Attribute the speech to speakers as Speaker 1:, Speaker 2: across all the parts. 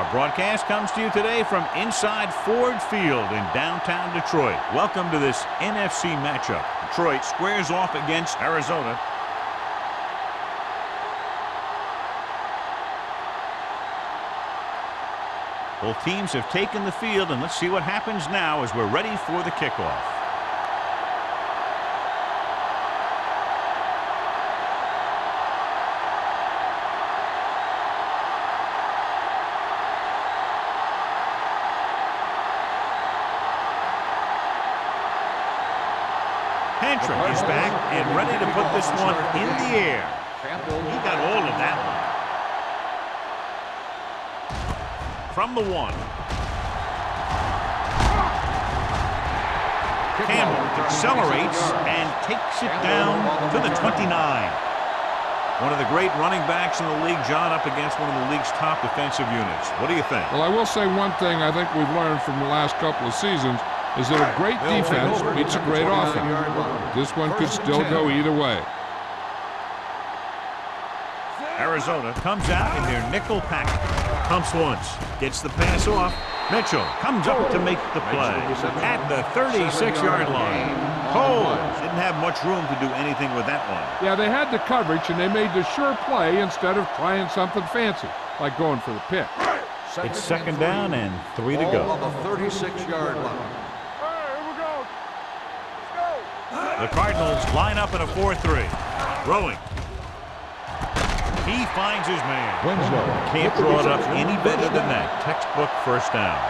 Speaker 1: Our broadcast comes to you today from inside Ford Field in downtown Detroit. Welcome to this NFC matchup. Detroit squares off against Arizona. Both teams have taken the field, and let's see what happens now as we're ready for the kickoff. Hantra is back and ready to put this one in the air. He got all of that one. From the 1. Campbell accelerates and takes it down to the 29. One of the great running backs in the league, John, up against one of the league's top defensive units. What do you think?
Speaker 2: Well, I will say one thing I think we've learned from the last couple of seasons is that a great defense beats a great offense. This one could still go either way.
Speaker 1: Arizona comes out in their nickel package. Pumps once, gets the pass off. Mitchell comes up to make the play at the 36-yard line. Cole didn't have much room to do anything with that one.
Speaker 2: Yeah, they had the coverage, and they made the sure play instead of trying something fancy, like going for the pick.
Speaker 1: It's second down and 3 to go.
Speaker 3: On the 36-yard line.
Speaker 1: The Cardinals line up in a 4-3. Throwing. He finds his man. Can't draw it up any better than that. Textbook first down.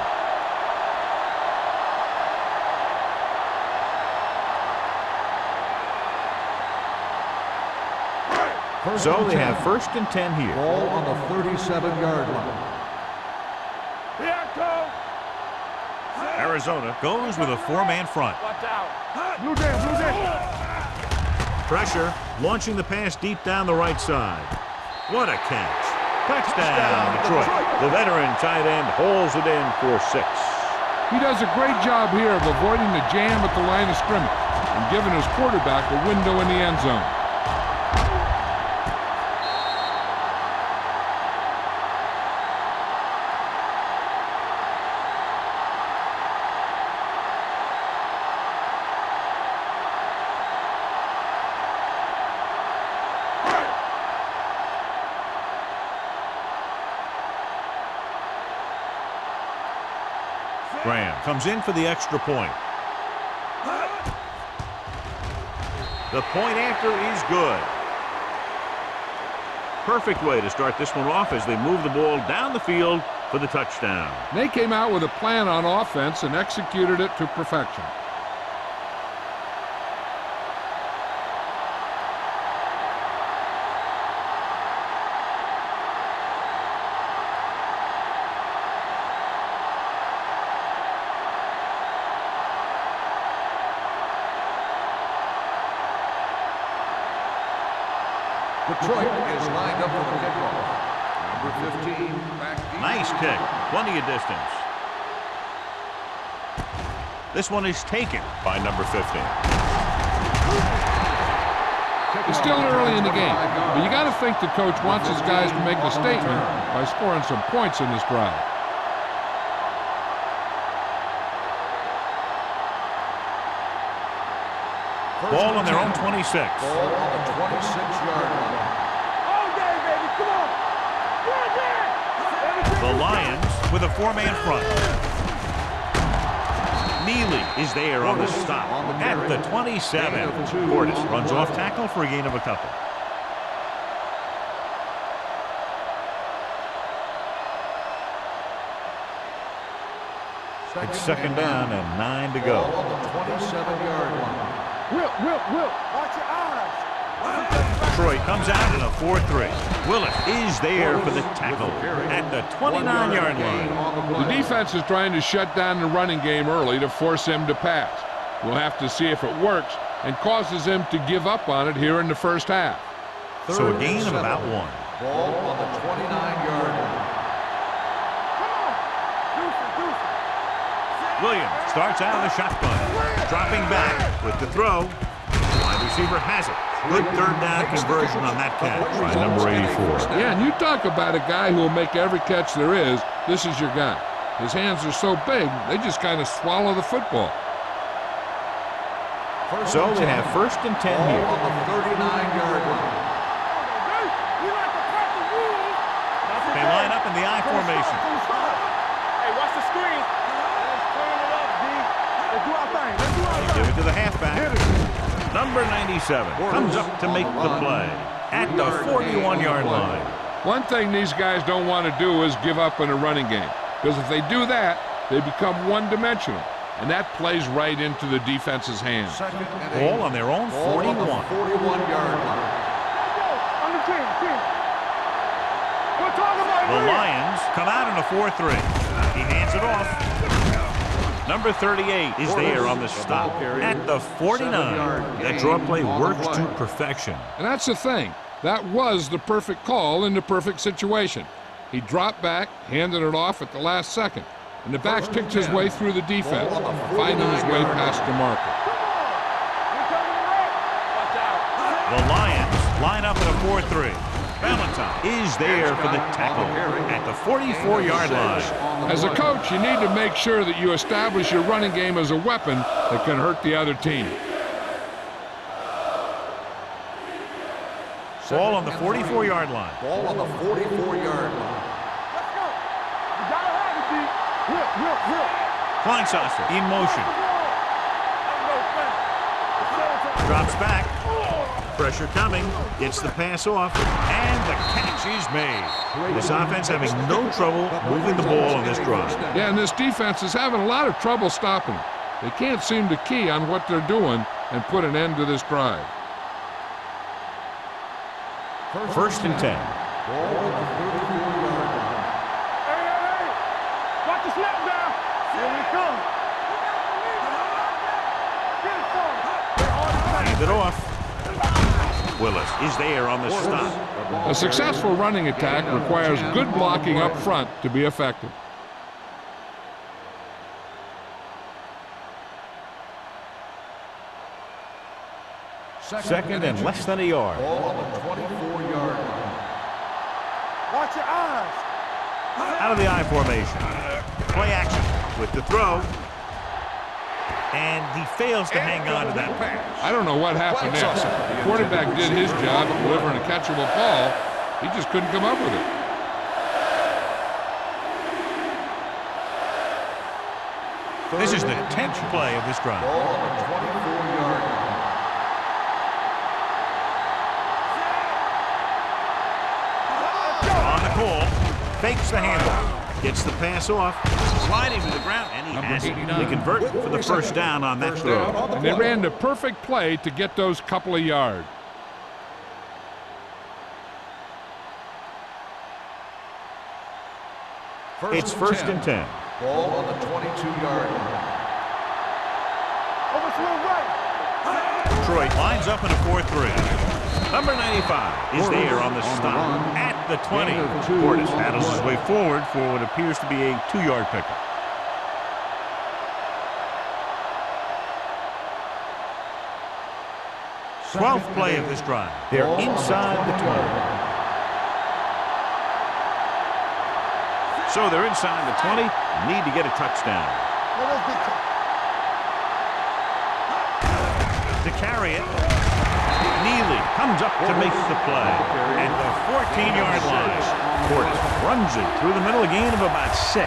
Speaker 1: So they have first and 10 here.
Speaker 3: Ball on the 37-yard line.
Speaker 1: Arizona goes with a 4-man front. Pressure, launching the pass deep down the right side. What a catch. Touchdown, Detroit. The veteran tight end hauls it in for 6.
Speaker 2: He does a great job here of avoiding the jam at the line of scrimmage and giving his quarterback a window in the end zone.
Speaker 1: Graham comes in for the extra point. The point after is good. Perfect way to start this one off as they move the ball down the field for the touchdown.
Speaker 2: They came out with a plan on offense and executed it to perfection.
Speaker 3: Detroit is lined up for the kickoff. Number 15, back deep.
Speaker 1: Nice kick. Plenty of distance. This one is taken by number 15.
Speaker 2: It's still early in the game, but you got to think the coach wants his guys to make a statement by scoring some points in this drive.
Speaker 1: Ball on their own 26.
Speaker 3: Ball on the 26-yard line.
Speaker 1: The Lions with a 4-man front. Neely is there on the stop at the 27. Portis runs off tackle for a gain of a couple. It's second down and 9 to go.
Speaker 3: Ball on the 27-yard line.
Speaker 4: Will. Watch your eyes.
Speaker 1: Detroit comes out in a 4-3. Willett is there for the tackle at the 29-yard line.
Speaker 2: The defense is trying to shut down the running game early to force him to pass. We'll have to see if it works and causes him to give up on it here in the first half.
Speaker 1: So a gain of about 1.
Speaker 3: Ball on the 29-yard line.
Speaker 1: Williams starts out of the shotgun. Dropping back with the throw. Wide receiver has it. Good third down conversion on that catch by number 84.
Speaker 2: Yeah, and you talk about a guy who will make every catch there is. This is your guy. His hands are so big, they just kind of swallow the football.
Speaker 1: So they have 1st and 10 here.
Speaker 3: On the 39-yard line.
Speaker 1: They line up in the I formation.
Speaker 4: Hey, watch the screen. Let's clean it up, D. Let's do our thing. Let's do our
Speaker 1: They
Speaker 4: thing.
Speaker 1: give it to the halfback. Number 97 comes up to make the play at the 41-yard line.
Speaker 2: One thing these guys don't want to do is give up in a running game, because if they do that, they become one-dimensional, and that plays right into the defense's hands.
Speaker 3: Second and
Speaker 1: Ball
Speaker 3: 8.
Speaker 1: on their own
Speaker 3: Ball
Speaker 1: 41.
Speaker 3: on the 41-yard line.
Speaker 4: On the 10, 10. We're talking about
Speaker 1: The
Speaker 4: real.
Speaker 1: Lions come out in a 4-3. He hands it off. Number 38 is there on the stop at the 49. That draw play works to perfection.
Speaker 2: And that's the thing. That was the perfect call in the perfect situation. He dropped back, handed it off at the last second, and the back picked his way through the defense, finding his way past the marker.
Speaker 1: The Lions line up in a 4-3. Valentine is there for the tackle at the 44-yard line.
Speaker 2: As a coach, you need to make sure that you establish your running game as a weapon that can hurt the other team.
Speaker 1: Ball on the 44-yard line.
Speaker 3: Ball on the 44-yard line.
Speaker 4: Let's go. You gotta have it, D. Whip.
Speaker 1: Kleinsasser in motion. Drops back. Pressure coming. Gets the pass off. And the catch is made. This offense having no trouble moving the ball on this drive.
Speaker 2: Yeah, and this defense is having a lot of trouble stopping them. They can't seem to key on what they're doing and put an end to this drive.
Speaker 1: 1st and 10.
Speaker 3: Ball on the 34-yard line.
Speaker 4: Hey. Watch the snap down. Here we come. Get it for him.
Speaker 1: Hand it off. Willis is there on the stop.
Speaker 2: A successful running attack requires good blocking up front to be effective.
Speaker 1: Second and less than a yard.
Speaker 3: Ball on the 24-yard line.
Speaker 4: Watch your eyes.
Speaker 1: Out of the I formation. Play action with the throw. And he fails to hang on to that pass.
Speaker 2: I don't know what happened there. The quarterback did his job of delivering a catchable ball. He just couldn't come up with it.
Speaker 1: This is the 10th play of this drive.
Speaker 3: Ball on the 24-yard line.
Speaker 1: On the call, fakes the handoff, gets the pass off, sliding to the ground, and he has it. They convert for the first down on that throw.
Speaker 2: And they ran the perfect play to get those couple of yards.
Speaker 1: It's 1st and 10.
Speaker 3: Ball on the 22-yard line.
Speaker 4: Overswing right.
Speaker 1: Detroit lines up in a 4-3. Number 95 is there on the stop at the 20. Portis battles his way forward for what appears to be a 2-yard pickup. Twelfth play of this drive. They're inside the 20. So they're inside the 20. Need to get a touchdown. To carry it, Neely comes up to make the play at the 14-yard line. Portis runs it through the middle, a gain of about 6.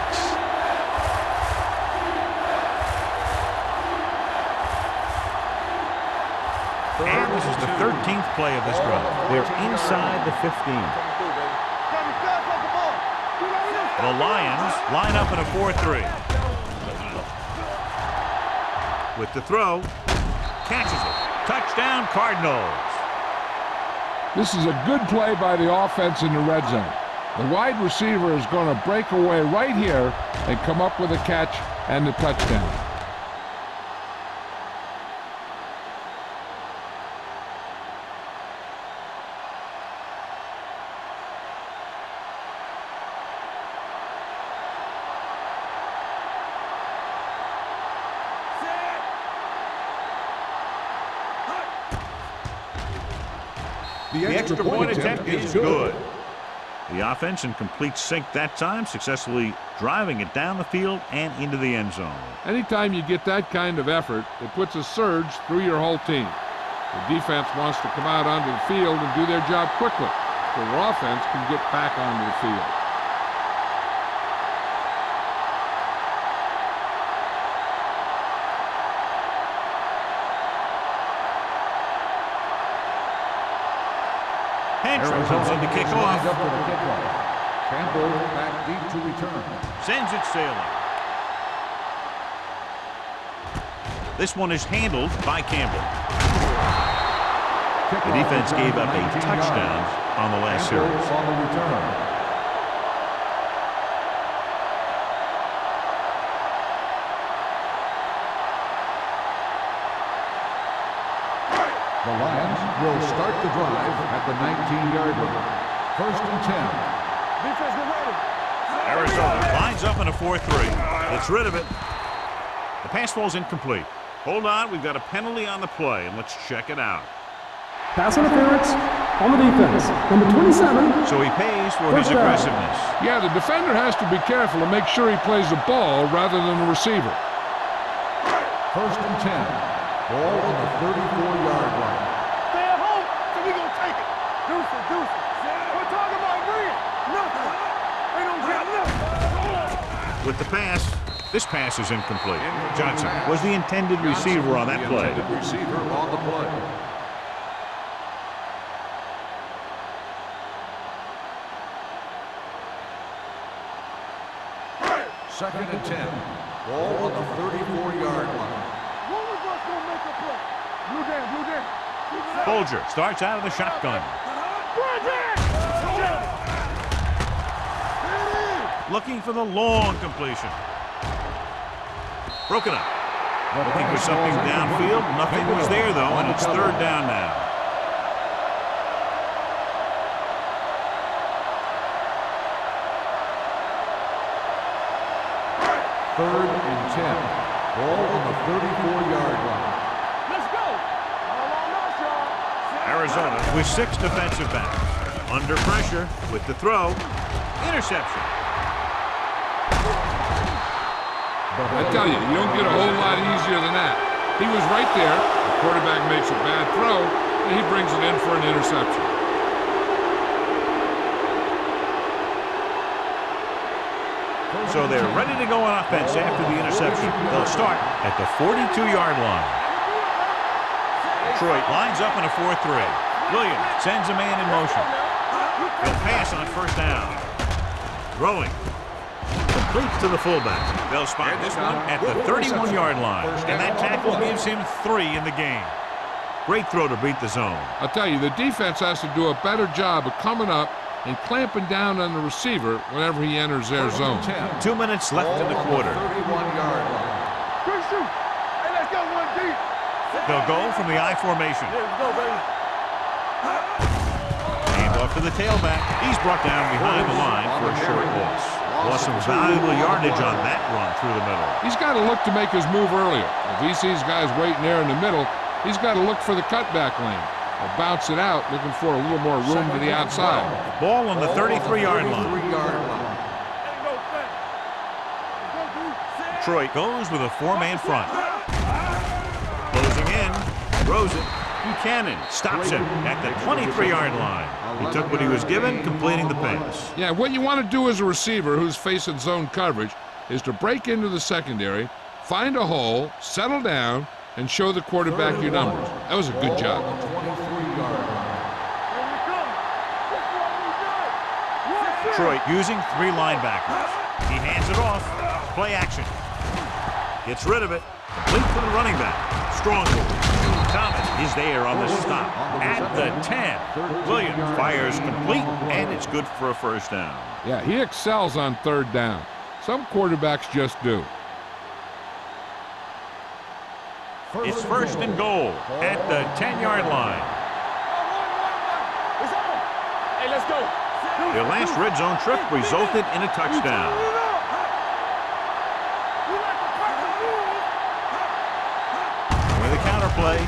Speaker 1: And this is the 13th play of this drive. They're inside the 15. The Lions line up in a 4-3. With the throw, catches it. Touchdown, Cardinals.
Speaker 2: This is a good play by the offense in the red zone. The wide receiver is going to break away right here and come up with a catch and the touchdown.
Speaker 1: The extra point attempt is good. The offense in complete sync that time, successfully driving it down the field and into the end zone.
Speaker 2: Anytime you get that kind of effort, it puts a surge through your whole team. The defense wants to come out onto the field and do their job quickly, so their offense can get back onto the field.
Speaker 1: Henry comes in to kick off.
Speaker 3: Campbell back deep to return.
Speaker 1: Sends it sailing. This one is handled by Campbell. The defense gave up a touchdown on the last series.
Speaker 3: On the return. The Lions will start the drive at the 19-yard line. 1st and 10.
Speaker 4: Defense, get ready.
Speaker 1: Arizona lines up in a 4-3. Gets rid of it. The pass falls incomplete. Hold on, we've got a penalty on the play, and let's check it out.
Speaker 5: Pass interference on the defense. Number 27.
Speaker 1: So he pays for his aggressiveness.
Speaker 2: Yeah, the defender has to be careful to make sure he plays the ball rather than the receiver.
Speaker 3: 1st and 10. Ball on the 34-yard line.
Speaker 4: Stay at home, so we gonna take it. Deuce it. We're talking about agreeing. Nothing. They don't get nothing.
Speaker 1: With the pass, this pass is incomplete. Johnson was the intended receiver on that play.
Speaker 3: Intended receiver on the play. Second and 10. Ball on the 34-yard line.
Speaker 4: One of us gonna make a play. Blue down.
Speaker 1: Folger starts out of the shotgun. Looking for the long completion. Broken up. Looking for something downfield. Nothing was there, though, and it's 3rd down now.
Speaker 3: Third and 10. Ball on the 34-yard line.
Speaker 4: Let's go. All on us, y'all.
Speaker 1: Arizona with 6 defensive backs. Under pressure with the throw. Interception.
Speaker 2: I tell you, you don't get a whole lot easier than that. He was right there. The quarterback makes a bad throw, and he brings it in for an interception.
Speaker 1: So they're ready to go on offense after the interception. They'll start at the 42-yard line. Detroit lines up in a 4-3. Williams sends a man in motion. They'll pass on 1st down. Throwing. Complete to the fullback. They'll spot this one at the 31-yard line. And that tackle gives him 3 in the game. Great throw to beat the zone.
Speaker 2: I'll tell you, the defense has to do a better job of coming up and clamping down on the receiver whenever he enters their zone.
Speaker 1: 2 minutes left in the quarter.
Speaker 3: 31-yard line.
Speaker 4: Good shoot. Hey, let's go one deep.
Speaker 1: They'll go from the I formation.
Speaker 4: There we go, baby.
Speaker 1: Hand off to the tailback. He's brought down behind the line for a short loss. Lost some valuable yardage on that run through the middle.
Speaker 2: He's got to look to make his move earlier. If he sees guys waiting there in the middle, he's got to look for the cutback lane. Or bounce it out, looking for a little more room to the outside.
Speaker 1: Ball on the 33-yard line. Detroit goes with a 4-man front. Closing in, throws it. Buchanan stops him at the 23-yard line. He took what he was given, completing the pass.
Speaker 2: Yeah, what you want to do as a receiver who's facing zone coverage is to break into the secondary, find a hole, settle down, and show the quarterback your numbers. That was a good job.
Speaker 1: Detroit using 3 linebackers. He hands it off. Play action. Gets rid of it. Complete to the running back. Strong move. Thomas is there on the stop. At the 10. Williams fires complete, and it's good for a 1st down.
Speaker 2: Yeah, he excels on 3rd down. Some quarterbacks just do.
Speaker 1: It's 1st and goal at the 10-yard line.
Speaker 4: It's on. Hey, let's go.
Speaker 1: Their last red zone trip resulted in a touchdown. With a counter play.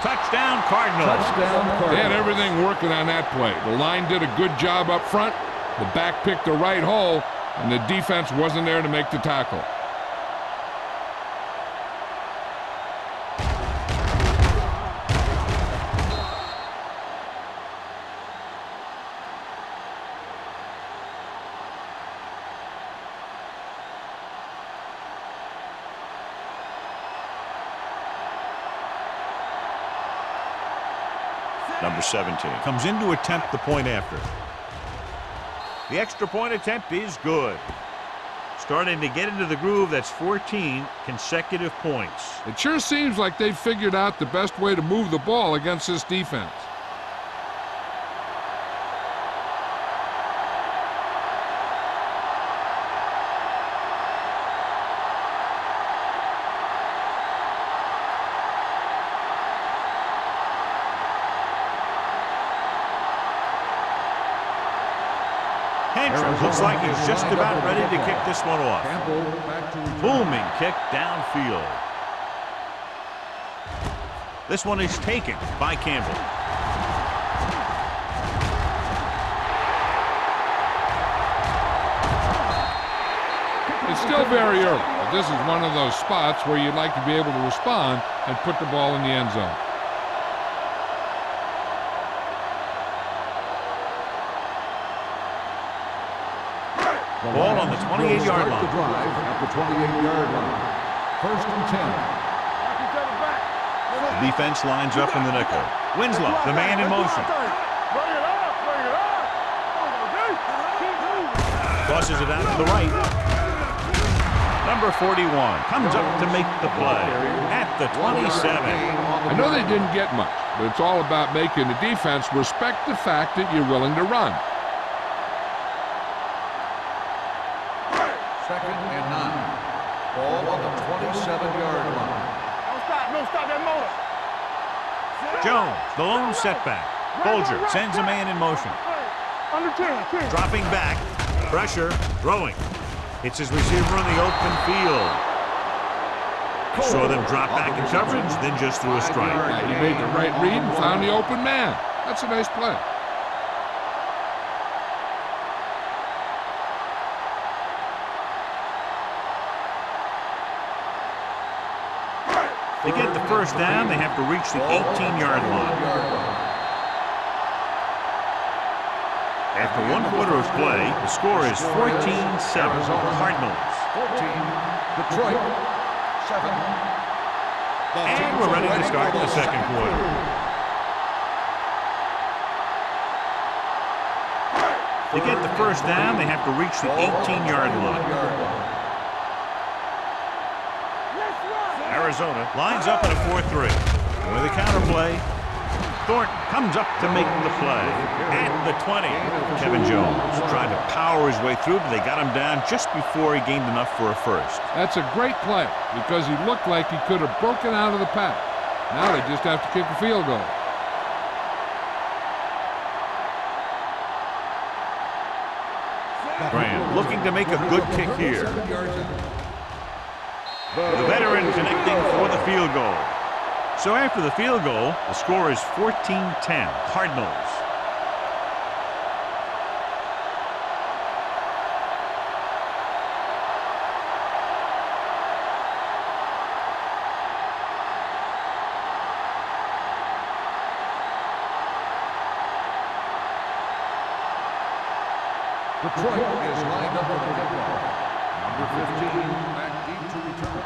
Speaker 1: Touchdown, Cardinals.
Speaker 3: Touchdown, Cardinals.
Speaker 2: They had everything working on that play. The line did a good job up front. The back picked the right hole, and the defense wasn't there to make the tackle.
Speaker 1: Number 17 comes in to attempt the point after. The extra point attempt is good. Starting to get into the groove. That's 14 consecutive points.
Speaker 2: It sure seems like they've figured out the best way to move the ball against this defense.
Speaker 1: Looks like he's just about ready to kick this one off. Booming kick downfield. This one is taken by Campbell.
Speaker 2: It's still very early, but this is one of those spots where you'd like to be able to respond and put the ball in the end zone.
Speaker 1: Ball on the 28-yard line.
Speaker 3: The drive at the 28-yard line. First and 10.
Speaker 1: The defense lines up in the nickel. Winslow, the man in motion. Tosses it out to the right. Number 41 comes up to make the play at the 27.
Speaker 2: I know they didn't get much, but it's all about making the defense respect the fact that you're willing to run.
Speaker 3: Second and 9. Ball on the 27-yard line.
Speaker 4: Don't stop that motor.
Speaker 1: Jones, the lone setback. Bolger sends a man in motion.
Speaker 4: Under 10.
Speaker 1: Dropping back. Pressure. Throwing. Hits his receiver in the open field. Saw them drop back in coverage, then just threw a strike.
Speaker 2: He made the right read and found the open man. That's a nice play.
Speaker 1: To get the first down, they have to reach the 18-yard line. After 1 quarter of play, the score is 14-7. Cardinals.
Speaker 3: 14. Detroit. 7.
Speaker 1: And we're ready to start the second quarter. To get the first down, they have to reach the 18-yard line. Arizona lines up in a 4-3. With a counterplay, Thornton comes up to make the play at the 20. Kevin Jones tried to power his way through, but they got him down just before he gained enough for a first.
Speaker 2: That's a great play because he looked like he could have broken out of the pack. Now they just have to kick a field goal.
Speaker 1: Graham looking to make a good kick here. The veteran connecting for the field goal. So after the field goal, the score is 14-10. Cardinals.
Speaker 3: Detroit is lined up for the kickoff. Number 15 back deep to return.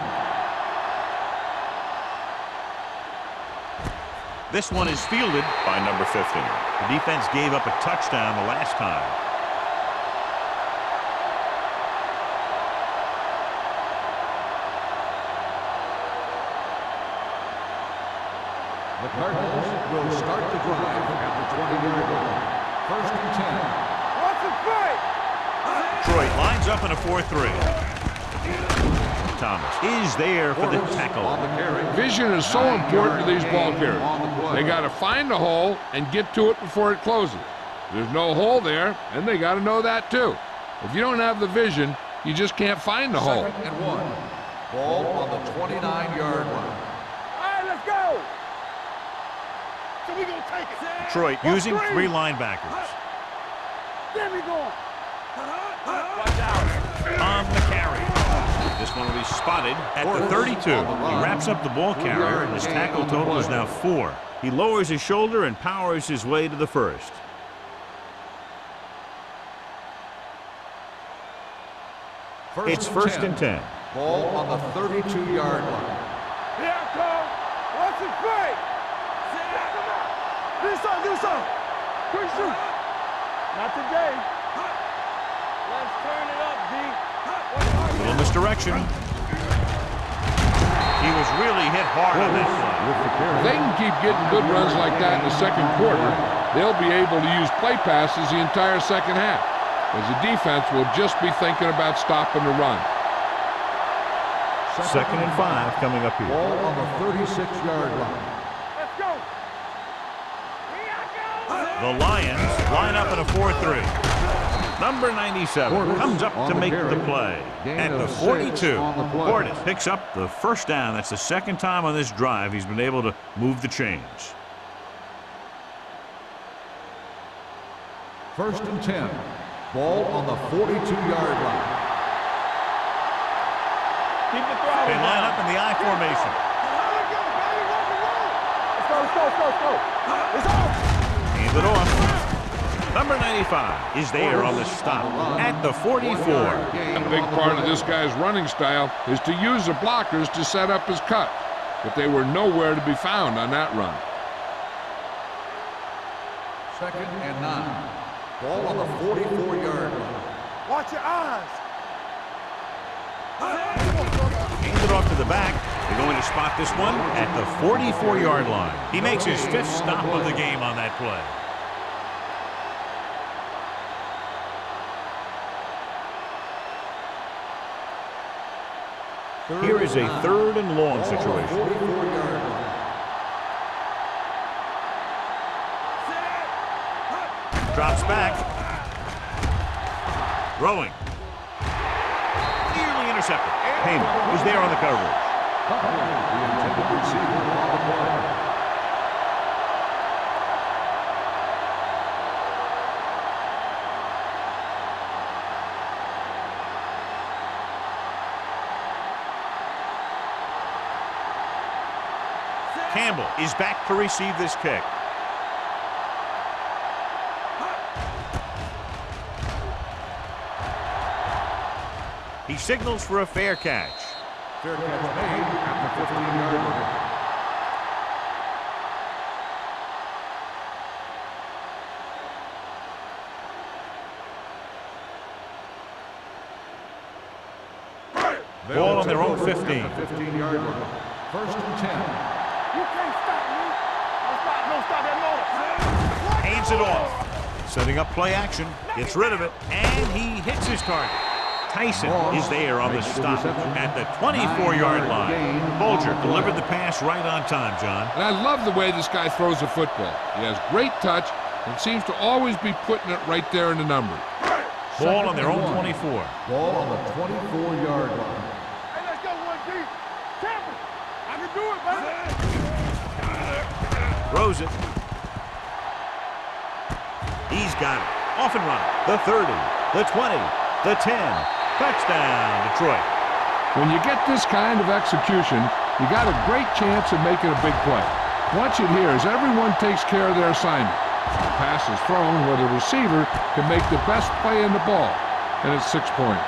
Speaker 1: This one is fielded by number 15. The defense gave up a touchdown the last time.
Speaker 3: The Cardinals will start the drive at the 20-yard line. First and 10.
Speaker 4: What's the play?
Speaker 1: Detroit lines up in a 4-3. Thomas is there for the tackle.
Speaker 2: Vision is so important to these ball carriers. They got to find the hole and get to it before it closes. There's no hole there, and they got to know that too. If you don't have the vision, you just can't find the hole.
Speaker 3: Second and 1. Ball on the 29-yard line.
Speaker 4: All right, let's go. and we gonna take it.
Speaker 1: Detroit using 3 linebackers.
Speaker 4: There we go.
Speaker 1: On the carry. This one will be spotted at the 32. He wraps up the ball carrier, and his tackle total is now 4. He lowers his shoulder and powers his way to the first. It's first and 10.
Speaker 3: Ball on the 32-yard line.
Speaker 4: Here I come. Watch it play. Do something. Quick shoot. Not today. Let's turn it up, D.
Speaker 1: Little misdirection. He was really hit hard on that play.
Speaker 2: If they can keep getting good runs like that in the second quarter, they'll be able to use play passes the entire second half, as the defense will just be thinking about stopping the run.
Speaker 1: Second and 5 coming up here.
Speaker 3: Ball on the 36-yard line.
Speaker 4: Let's go.
Speaker 1: The Lions line up in a 4-3. Number 97 comes up to make the play. At the 42, Portis picks up the first down. That's the second time on this drive he's been able to move the chains.
Speaker 3: First and 10. Ball on the 42-yard line.
Speaker 4: Keep the throttle.
Speaker 1: They line up in the I formation.
Speaker 4: Let's go. It's off.
Speaker 1: Hand it off. Number 95 is there on the stop at the 44.
Speaker 2: A big part of this guy's running style is to use the blockers to set up his cut, but they were nowhere to be found on that run.
Speaker 3: Second and 9. Ball on the 44-yard line.
Speaker 4: Watch your eyes.
Speaker 1: Hands it off to the back. They're going to spot this one at the 44-yard line. He makes his 5th stop of the game on that play. Here is a 3rd and long situation. Drops back. Throwing. Nearly intercepted. Payman was there on the coverage.
Speaker 3: The intended receiver on the play.
Speaker 1: Campbell is back to receive this kick. He signals for a fair catch.
Speaker 3: Fair catch made at the 15-yard line.
Speaker 1: Ball on their own 15.
Speaker 3: 15-yard line. First and 10.
Speaker 4: You can't stop me. Don't stop that motor.
Speaker 1: Hands it off. Setting up play action. Gets rid of it. And he hits his target. Tyson is there on the stop at the 24-yard line. Bolger delivered the pass right on time, John.
Speaker 2: And I love the way this guy throws the football. He has great touch and seems to always be putting it right there in the numbers.
Speaker 1: Ball on their own 24.
Speaker 3: Ball on the 24-yard line.
Speaker 4: Hey, let's go, 1D. Campbell, I can do it, man.
Speaker 1: Throws it. He's got it. Off and running. The 30, the 20, the 10. Touchdown, Detroit.
Speaker 2: When you get this kind of execution, you got a great chance of making a big play. Watch it here as everyone takes care of their assignment. The pass is thrown where the receiver can make the best play in the ball, and it's 6 points.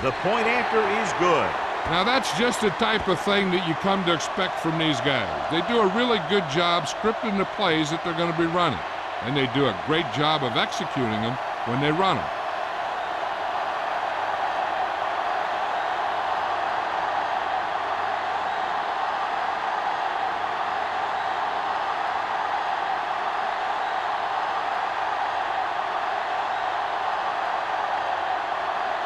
Speaker 1: The point after is good.
Speaker 2: Now that's just the type of thing that you come to expect from these guys. They do a really good job scripting the plays that they're going to be running, and they do a great job of executing them when they run them.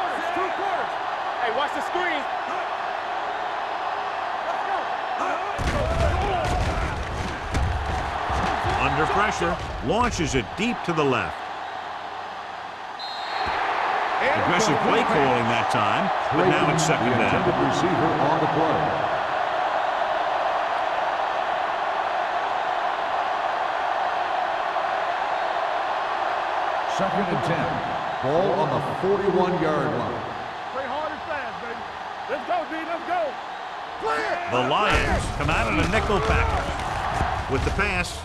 Speaker 4: quarters, 2 quarters. Hey, watch the screen. Let's go.
Speaker 1: Under pressure, launches it deep to the left. Aggressive play calling that time, but now it's second
Speaker 3: The
Speaker 1: down.
Speaker 3: intended receiver on the play. Second and 10. Ball on the 41-yard line.
Speaker 4: Play hard and fast, baby. Let's go, D. Let's go. Clear.
Speaker 1: The Lions come out in a nickel package. With the pass,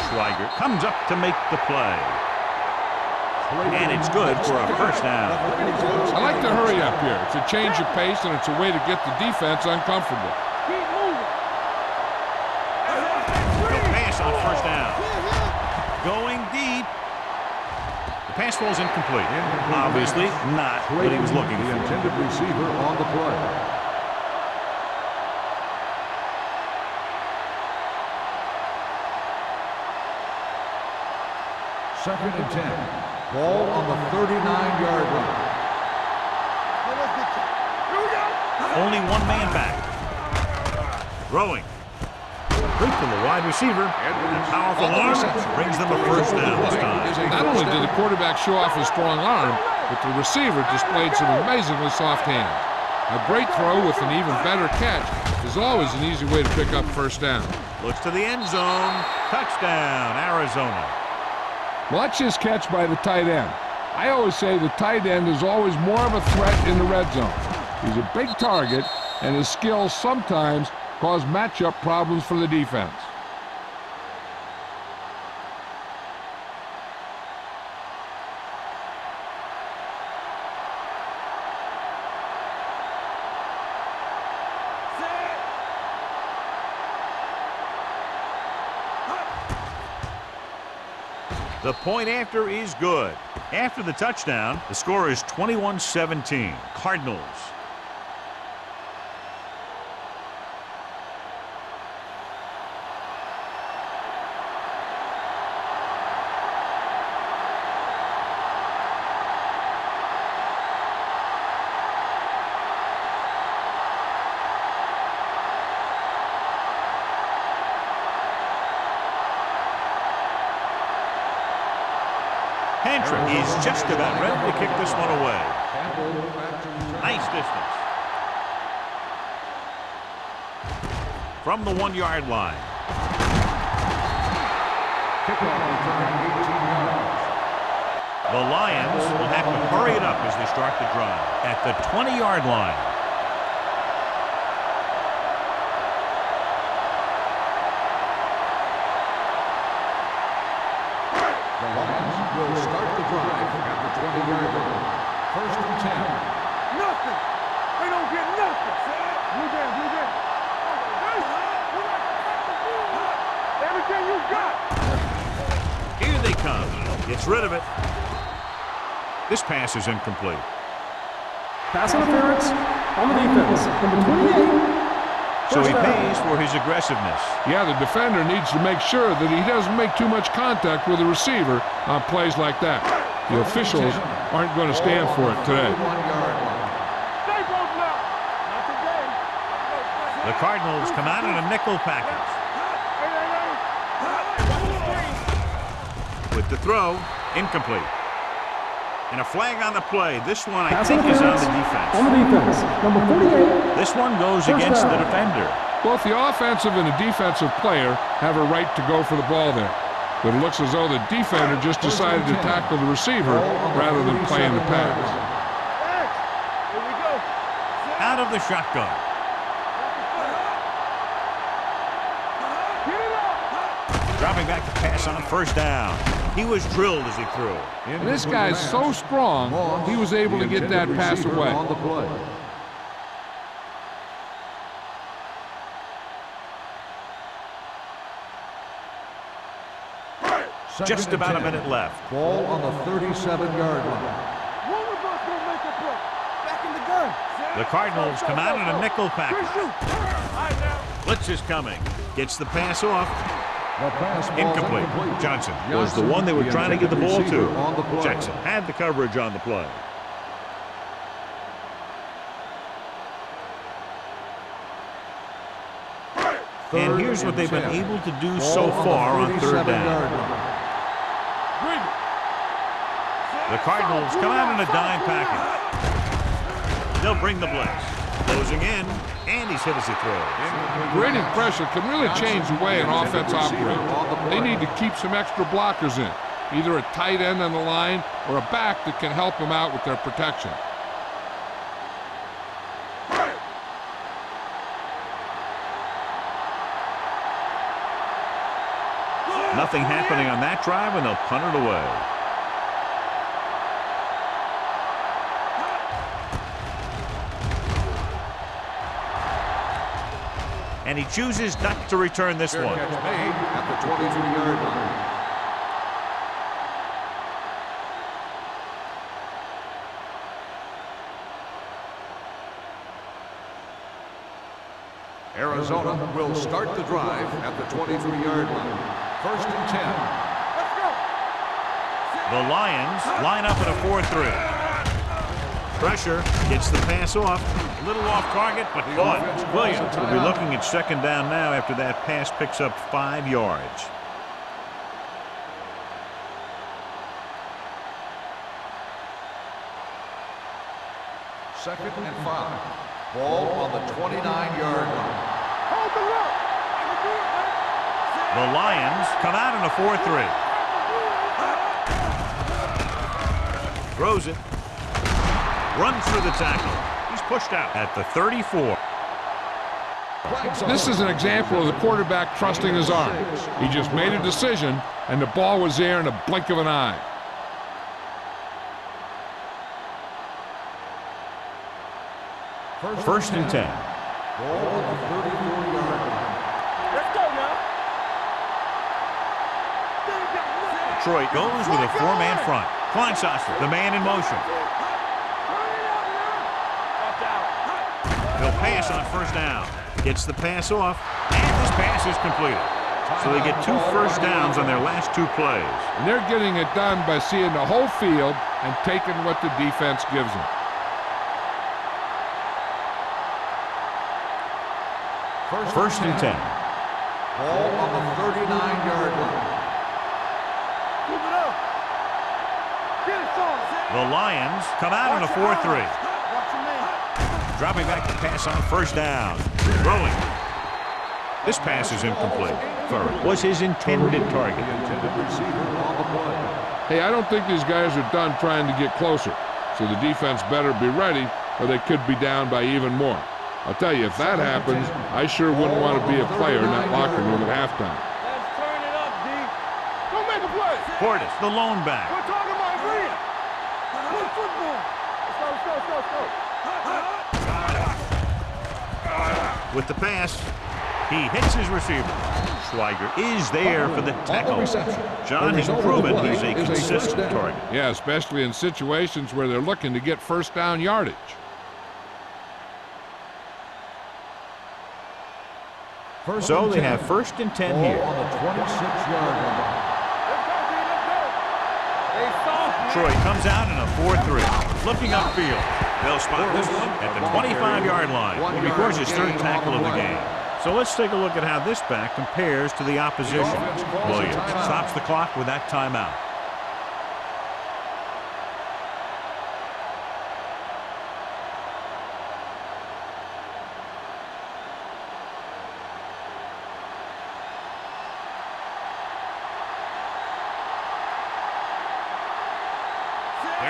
Speaker 1: Schweiger comes up to make the play. And it's good for a first down.
Speaker 2: I like to hurry up here. It's a change of pace, and it's a way to get the defense uncomfortable.
Speaker 4: Keep moving.
Speaker 1: No pass on first down. Going deep. The pass falls incomplete. Obviously not what he was looking
Speaker 3: The
Speaker 1: for.
Speaker 3: intended receiver on the play. Second and 10. Ball on the 39-yard line.
Speaker 1: Only one man back. Throwing. Complete to the wide receiver. And a powerful arm brings them a first down this time.
Speaker 2: Not only did the quarterback show off his strong arm, but the receiver displayed some amazingly soft hands. A great throw with an even better catch is always an easy way to pick up first down.
Speaker 1: Looks to the end zone. Touchdown, Arizona.
Speaker 2: Watch his catch by the tight end. I always say the tight end is always more of a threat in the red zone. He's a big target, and his skills sometimes cause matchup problems for the defense.
Speaker 1: The point after is good. After the touchdown, the score is 21-17. Cardinals. Hendrick is just about ready to kick this one away. Nice distance. From the 1-yard line.
Speaker 3: Kickoff return 18 yards.
Speaker 1: The Lions will have to hurry it up as they start the drive at the 20-yard line.
Speaker 3: The Lions will start the drive at the 20-yard line. First and 10.
Speaker 4: Nothing. They don't get nothing. Blue down, blue down. Everything you got.
Speaker 1: Here they come. Gets rid of it. This pass is incomplete.
Speaker 5: Pass interference on the defense. Number 28.
Speaker 1: So he pays for his aggressiveness.
Speaker 2: Yeah, the defender needs to make sure that he doesn't make too much contact with the receiver on plays like that. The officials aren't going to stand for it today.
Speaker 3: 31-yard line.
Speaker 4: Stay both now. Not today.
Speaker 1: The Cardinals come out in a nickel package. With the throw, incomplete. And a flag on the play. This one, I
Speaker 5: Pass
Speaker 1: think, is on
Speaker 5: interference
Speaker 1: the defense.
Speaker 5: on the defense. Number 48.
Speaker 1: This one goes
Speaker 5: First
Speaker 1: against the
Speaker 5: down.
Speaker 1: defender.
Speaker 2: Both the offensive and the defensive player have a right to go for the ball there. But it looks as though the defender just decided to tackle the receiver rather than playing the pass.
Speaker 4: Here we go.
Speaker 1: Out of the shotgun.
Speaker 4: Get it up.
Speaker 1: Dropping back to pass on first down. He was drilled as he threw.
Speaker 2: And this guy's so strong, he was able to get that pass away.
Speaker 3: On the play.
Speaker 1: Just about a minute left.
Speaker 3: Ball on the 37-yard line.
Speaker 4: One of us gonna make a play. Back in the gun.
Speaker 1: The Cardinals come out in a nickel
Speaker 4: Chris,
Speaker 1: package.
Speaker 4: shoot. All right, now.
Speaker 1: Blitz is coming. Gets the pass off.
Speaker 3: The pass ball
Speaker 1: Incomplete. Johnson was the one they were trying to get the ball to. Jackson had the coverage on the play. And here's what they've been able to do so far on third down. The Cardinals come out in a dime package. They'll bring the blitz. Closing in, and he's hit as he throws.
Speaker 2: Grading pressure can really change the way an offense operates. They need to keep some extra blockers in, either a tight end on the line or a back that can help them out with their protection.
Speaker 1: Nothing happening on that drive, and they'll punt it away. And he chooses not to return this one.
Speaker 3: Catch made at the 23-yard line. Arizona will start the drive at the 23-yard line. 1st and 10.
Speaker 4: Let's go.
Speaker 1: The Lions line up in a 4-3. Pressure gets the pass off. A little off target, but caught. Williams will be looking at second down now after that pass picks up 5 yards.
Speaker 3: Second and 5. Ball on the 29-yard line.
Speaker 4: Hold the rock.
Speaker 1: The Lions come out in a 4-3. Throws it. Runs through the tackle. He's pushed out at the 34.
Speaker 2: This is an example of the quarterback trusting his arm. He just made a decision, and the ball was there in a blink of an eye.
Speaker 1: First and 10.
Speaker 3: Ball on the 34-yard line.
Speaker 4: Let's go now.
Speaker 1: Detroit goes with a 4-man front. Kleinsasser, the man in motion. They'll pass on first down. Gets the pass off, and this pass is completed. So they get 2 first downs on their last 2 plays.
Speaker 2: And they're getting it done by seeing the whole field and taking what the defense gives them.
Speaker 1: First and 10.
Speaker 3: Ball on the 39-yard line.
Speaker 4: Keep it up. Get it, son.
Speaker 1: The Lions come out in a 4-3.
Speaker 4: Watch your man.
Speaker 1: Dropping back to pass on first down. Throwing. This pass is incomplete. Third was his intended target.
Speaker 3: The intended receiver on the play.
Speaker 2: Hey, I don't think these guys are done trying to get closer, so the defense better be ready or they could be down by even more. I'll tell you, if that happens, I sure wouldn't want to be a player in that locker room at halftime.
Speaker 4: Let's turn it up, D. Don't make a play.
Speaker 1: Portis, the lone back.
Speaker 4: We're talking about agreeing. Good football. Let's go.
Speaker 1: With the pass, he hits his receiver. Schweiger is there for the tackle. John has proven he's a consistent target.
Speaker 2: Yeah, especially in situations where they're looking to get first down yardage.
Speaker 1: So they have first and 10
Speaker 3: Ball
Speaker 1: here.
Speaker 3: on the 26-yard line.
Speaker 1: Troy comes out in a 4-3. Looking upfield. They'll spot this one at the 25-yard line. Will be Gorge's third tackle of the game. So let's take a look at how this back compares to the opposition. Williams stops the clock with that timeout.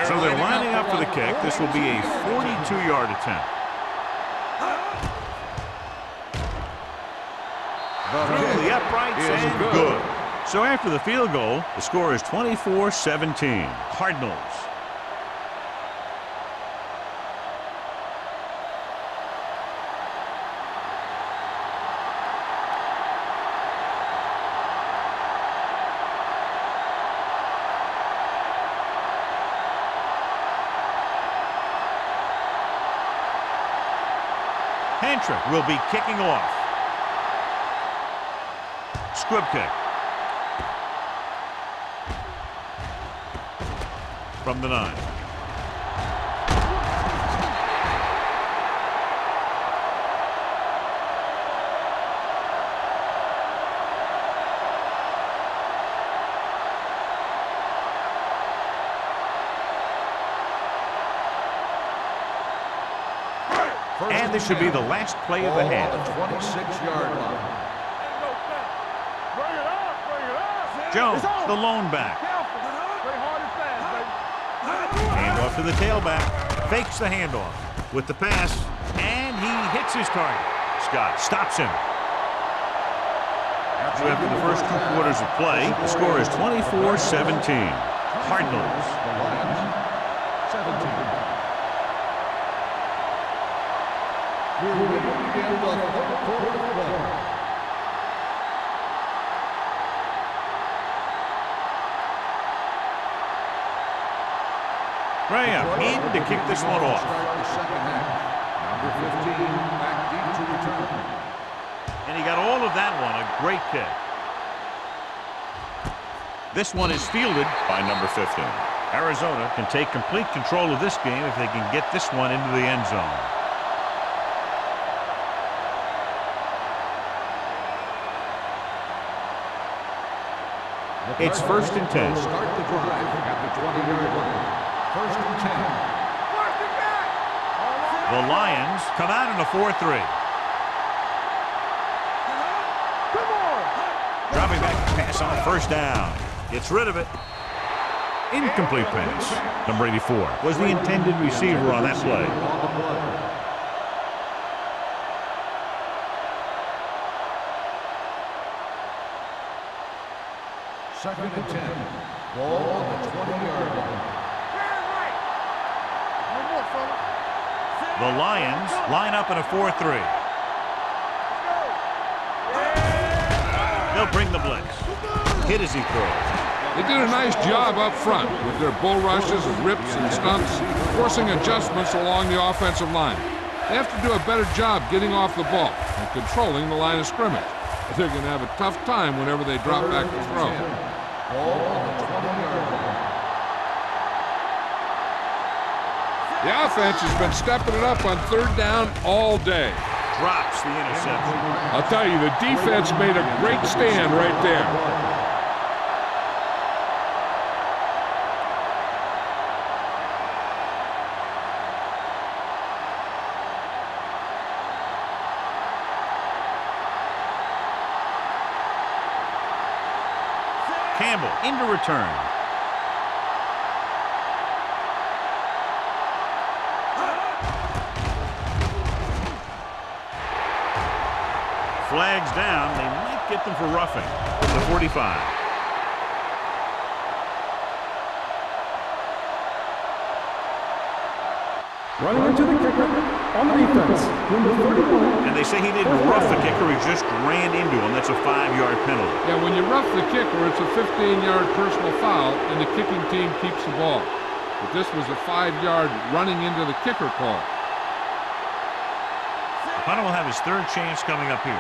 Speaker 1: So they're lining up for the kick. This will be a 42-yard attempt. Through the uprights and good. So after the field goal, the score is 24-17. Cardinals. Hantrick will be kicking off. Squib kick. From the 9. And this should be the last play of the half.
Speaker 3: The 26-yard line.
Speaker 4: Bring it up, bring it up.
Speaker 1: Jones, the lone back.
Speaker 4: Careful. Play hard and fast, baby.
Speaker 1: Handoff to the tailback. Fakes the handoff with the pass, and he hits his target. Scott stops him. So after the first 2 quarters of play, the score is 24-17. Cardinals.
Speaker 3: The Lions, 17. We're ready to begin the third quarter of play.
Speaker 1: Graham in to kick this one off.
Speaker 3: Start the second half. Number 15 back deep to return.
Speaker 1: And he got all of that one, a great kick. This one is fielded by number 15. Arizona can take complete control of this game if they can get this one into the end zone. It's 1st and 10.
Speaker 3: Start the drive at the 20-yard line. 1st and 10.
Speaker 1: The Lions come out in a 4-3. Dropping back to pass on 1st down. Gets rid of it. Incomplete pass. Number 84 was the intended receiver on that play.
Speaker 3: Second and 10. Ball on the 20-yard line.
Speaker 1: The Lions line up in a 4-3. They'll bring the blitz. Hit as he throws.
Speaker 2: They did a nice job up front with their bull rushes and rips and stunts, forcing adjustments along the offensive line. They have to do a better job getting off the ball and controlling the line of scrimmage. But they're going to have a tough time whenever they drop back to throw.
Speaker 3: Ball on the 20-yard line.
Speaker 2: The offense has been stepping it up on 3rd down all day.
Speaker 1: Drops the interception.
Speaker 2: I'll tell you, the defense made a great stand right there.
Speaker 1: Campbell into return. Flags down. They might get them for roughing. The 45.
Speaker 5: Running into the kicker on the defense, number 31.
Speaker 1: And they say he didn't rough the kicker. He just ran into him. That's a 5-yard penalty.
Speaker 2: Yeah, when you rough the kicker, it's a 15-yard personal foul, and the kicking team keeps the ball. But this was a 5-yard running into the kicker call.
Speaker 1: The punter will have his 3rd chance coming up here.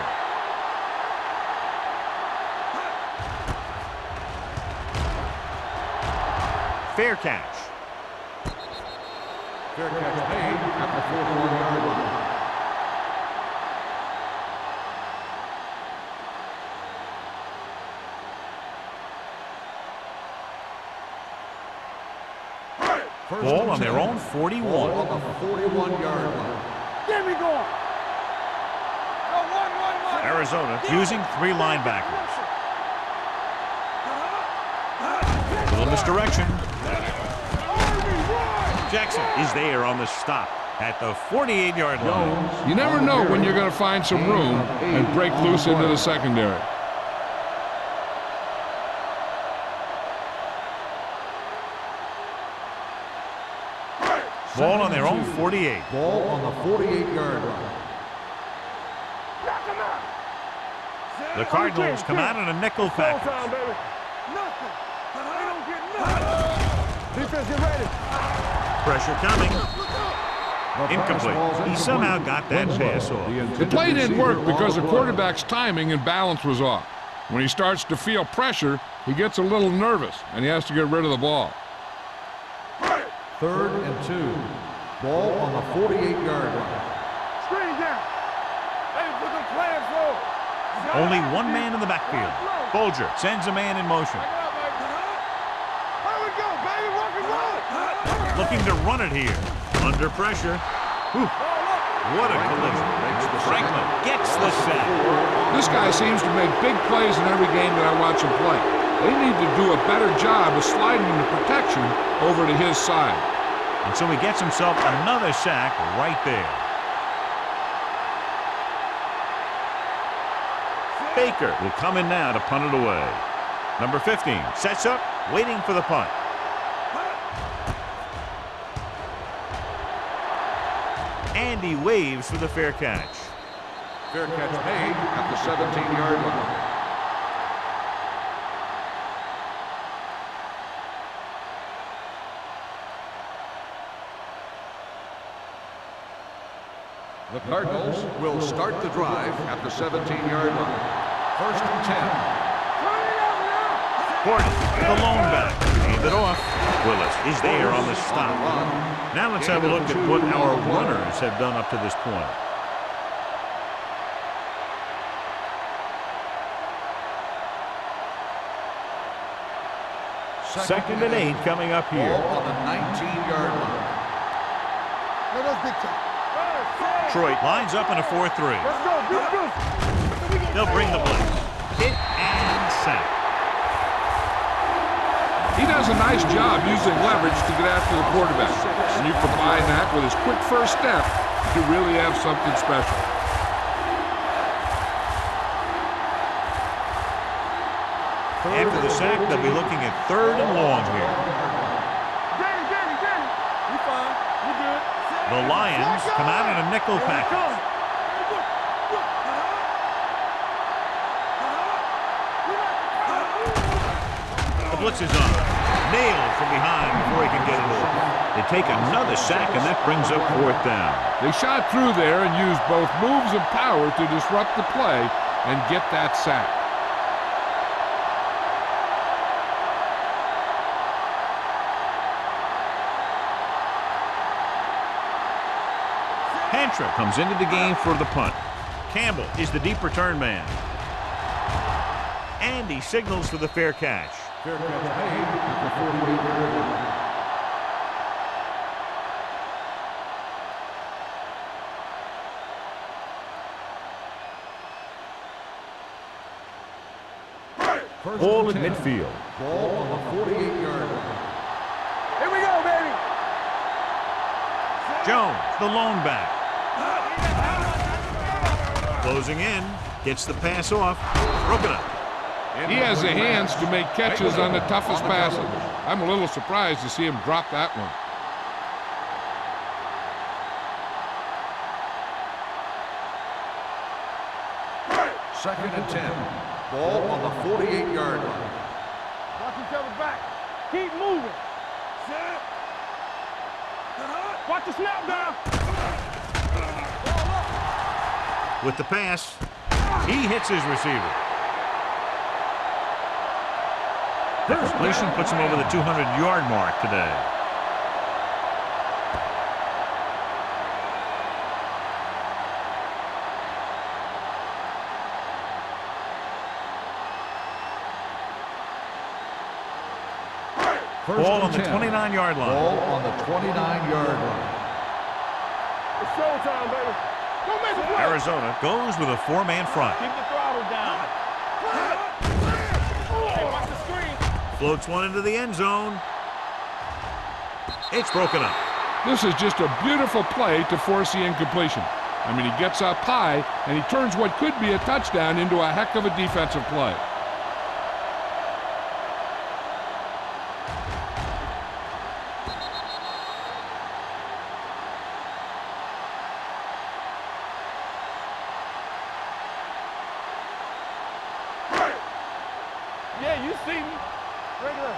Speaker 1: Fair catch.
Speaker 3: Fair catch made at the 41-yard line.
Speaker 1: Ball on their own 41.
Speaker 3: Ball on the 41-yard line.
Speaker 4: Get me going. Go, one.
Speaker 1: Arizona using 3 linebackers. Little misdirection. Jackson is there on the stop at the 48-yard line.
Speaker 2: You never know when you're going to find some room and break loose into the secondary.
Speaker 1: Ball on their own 48.
Speaker 3: Ball on the 48-yard line.
Speaker 1: The Cardinals come out in a nickel package.
Speaker 4: Nothing. They don't get nothing. Defense, get ready.
Speaker 1: Pressure coming. Incomplete. He somehow got that pass off.
Speaker 2: The play didn't work because the quarterback's timing and balance was off. When he starts to feel pressure, he gets a little nervous, and he has to get rid of the ball.
Speaker 3: 3rd and 2. Ball on the 48-yard line.
Speaker 4: Screen down. Hey, put them playing forward.
Speaker 1: Only one man in the backfield. Bolger sends a man in motion.
Speaker 4: Here we go, baby. Rock and roll.
Speaker 1: Looking to run it here. Under pressure. Whew. What a collision. Franklin gets the sack.
Speaker 2: This guy seems to make big plays in every game that I watch him play. They need to do a better job of sliding the protection over to his side.
Speaker 1: And so he gets himself another sack right there. Baker will come in now to punt it away. Number 15 sets up, waiting for the punt. And he waves for the fair catch.
Speaker 3: Fair catch made at the 17-yard line. The Cardinals will start the drive at the 17-yard line. First and 10.
Speaker 1: Gordon, the lone back, hand it off. Willis is there on the stop. Now let's have a look at what our runners have done up to this point. Second and 8 coming up here.
Speaker 3: Ball on the 19-yard line.
Speaker 4: Let us big time.
Speaker 1: Detroit lines up in a 4-3.
Speaker 4: Let's go. Beat this.
Speaker 1: They'll bring the blitz. Hit and sack.
Speaker 2: He does a nice job using leverage to get after the quarterback. And you combine that with his quick first step, you really have something special.
Speaker 1: After the sack, they'll be looking at 3rd and long here.
Speaker 4: Danny. We fine. We good.
Speaker 1: The Lions come out in a nickel package. The blitz is on. Nailed from behind before he can get it over. They take another sack, and that brings up 4th down.
Speaker 2: They shot through there and used both moves and power to disrupt the play and get that sack.
Speaker 1: Hantra comes into the game for the punt. Campbell is the deep return man. And he signals for the fair catch.
Speaker 3: Fair catch made at the 48-yard line.
Speaker 1: Ball at midfield.
Speaker 3: Ball on the 48-yard line.
Speaker 4: Here we go, baby.
Speaker 1: Jones, the lone back. Closing in, gets the pass off, broken up.
Speaker 2: He has the hands to make catches on the toughest passes. I'm a little surprised to see him drop that one.
Speaker 3: Second and 10. Ball on the 48-yard line.
Speaker 4: Watch each other back. Keep moving. Watch the snap down.
Speaker 1: With the pass, he hits his receiver. The completion puts him over the 200-yard mark today. Ball on the 29-yard line.
Speaker 3: Ball on the 29-yard line.
Speaker 4: It's showtime, baby. Don't make a play.
Speaker 1: Arizona goes with a 4-man front.
Speaker 4: Keep the throttle down. Hey, watch the screen.
Speaker 1: Floats one into the end zone. It's broken up.
Speaker 2: This is just a beautiful play to force the incompletion. I mean, he gets up high, and he turns what could be a touchdown into a heck of a defensive play.
Speaker 4: Yeah, you see me. Regular.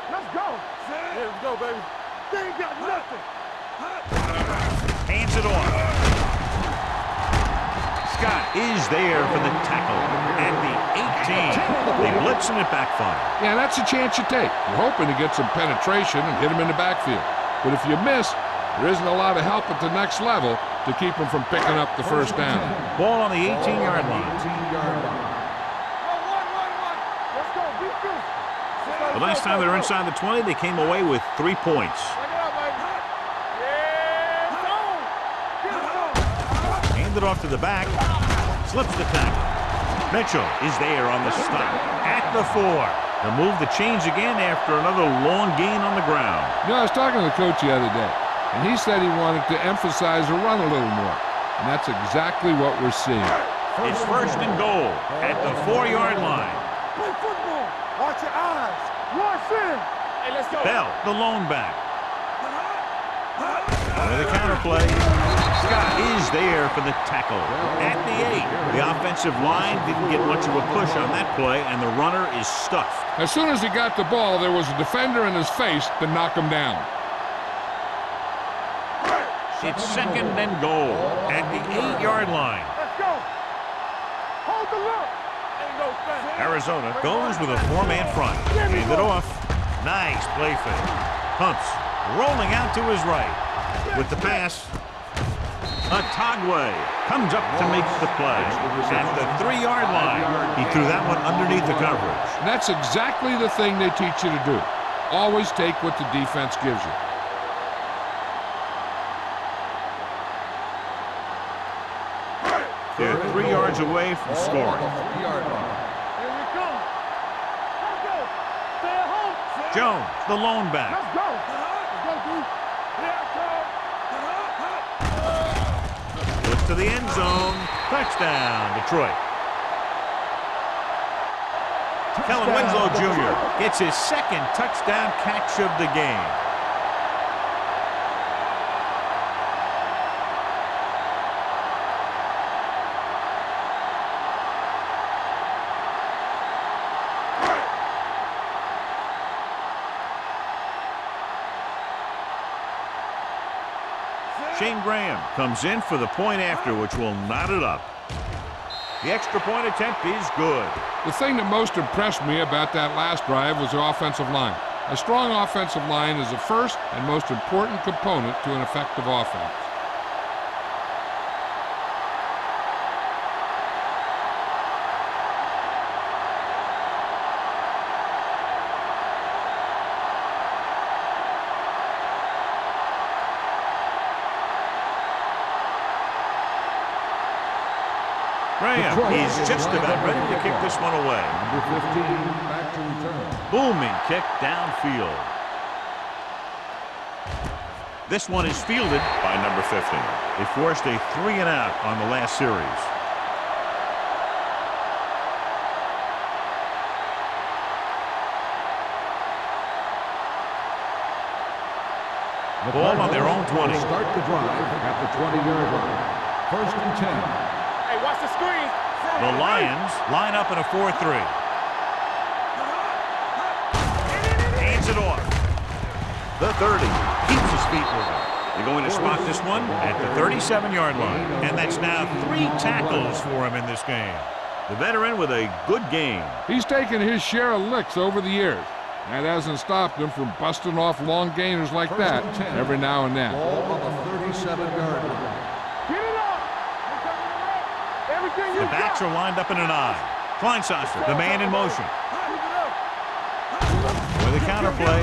Speaker 4: Let's go. Yeah, let's go, baby. They ain't got nothing.
Speaker 1: Hands it off. Scott is there for the tackle at the 18. They blitz and it backfires.
Speaker 2: Yeah, that's a chance you take. You're hoping to get some penetration and hit him in the backfield. But if you miss, there isn't a lot of help at the next level to keep him from picking up the first down.
Speaker 1: Ball on the 18-yard line.
Speaker 3: 18-yard line.
Speaker 4: Let's go. Beat this.
Speaker 1: The last time they were inside the 20, they came away with 3 points.
Speaker 4: Check it out, baby. Yeah.
Speaker 1: hand it off to the back. Slips the tackle. Mitchell is there on the stop. At the 4. The move to change again after another long gain on the ground.
Speaker 2: You know, I was talking to the coach the other day, and he said he wanted to emphasize the run a little more. And that's exactly what we're seeing.
Speaker 1: It's first and goal at the 4-yard line.
Speaker 4: Play football. Watch your eyes. Watch in. Hey, let's go.
Speaker 1: Bell, the lone back. With a counterplay. Scott is there for the tackle. At the 8. The offensive line didn't get much of a push on that play, and the runner is stuffed.
Speaker 2: As soon as he got the ball, there was a defender in his face to knock him down.
Speaker 1: It's second and goal at the 8-yard line.
Speaker 4: Let's go. Hold the look. Ain't no thing.
Speaker 1: Arizona goes with a 4-man front. Hand it off. Nice play fake. Pumps. Rolling out to his right. With the pass. Atagwe comes up to make the play. At the 3-yard line. He threw that one underneath the coverage.
Speaker 2: And that's exactly the thing they teach you to do. Always take what the defense gives you.
Speaker 1: They're 3 yards away from scoring.
Speaker 4: Here we go. Let's go. Stay at home.
Speaker 1: Jones, the lone back.
Speaker 4: Let's go. Let's go, dude. Here I come.
Speaker 1: Puts to the end zone. Touchdown, Detroit. Kellen Winslow Jr. gets his second touchdown catch of the game. Shane Graham comes in for the point after, which will knot it up. The extra point attempt is good.
Speaker 2: The thing that most impressed me about that last drive was the offensive line. A strong offensive line is the first and most important component to an effective offense.
Speaker 1: Graham is just about ready to kick this one away.
Speaker 3: Number 15, back to return.
Speaker 1: Booming kick downfield. This one is fielded by number 15. They forced a 3-and-out on the last series. Ball on their own 20.
Speaker 3: Start the drive at the 20-yard line. First and 10.
Speaker 4: Hey, watch the screen.
Speaker 1: The Lions line up in a 4-3. Hands it off. The 30 keeps his feet moving. They're going to spot this one at the 37-yard line. And that's now 3 tackles for him in this game. The veteran with a good game.
Speaker 2: He's taken his share of licks over the years. That hasn't stopped him from busting off long gainers like that every now and then.
Speaker 3: Ball on the 37-yard line.
Speaker 4: Get it up. Everything you
Speaker 1: The backs
Speaker 4: got.
Speaker 1: are lined up in an I. Kleinsasser, the man in motion. With a counterplay.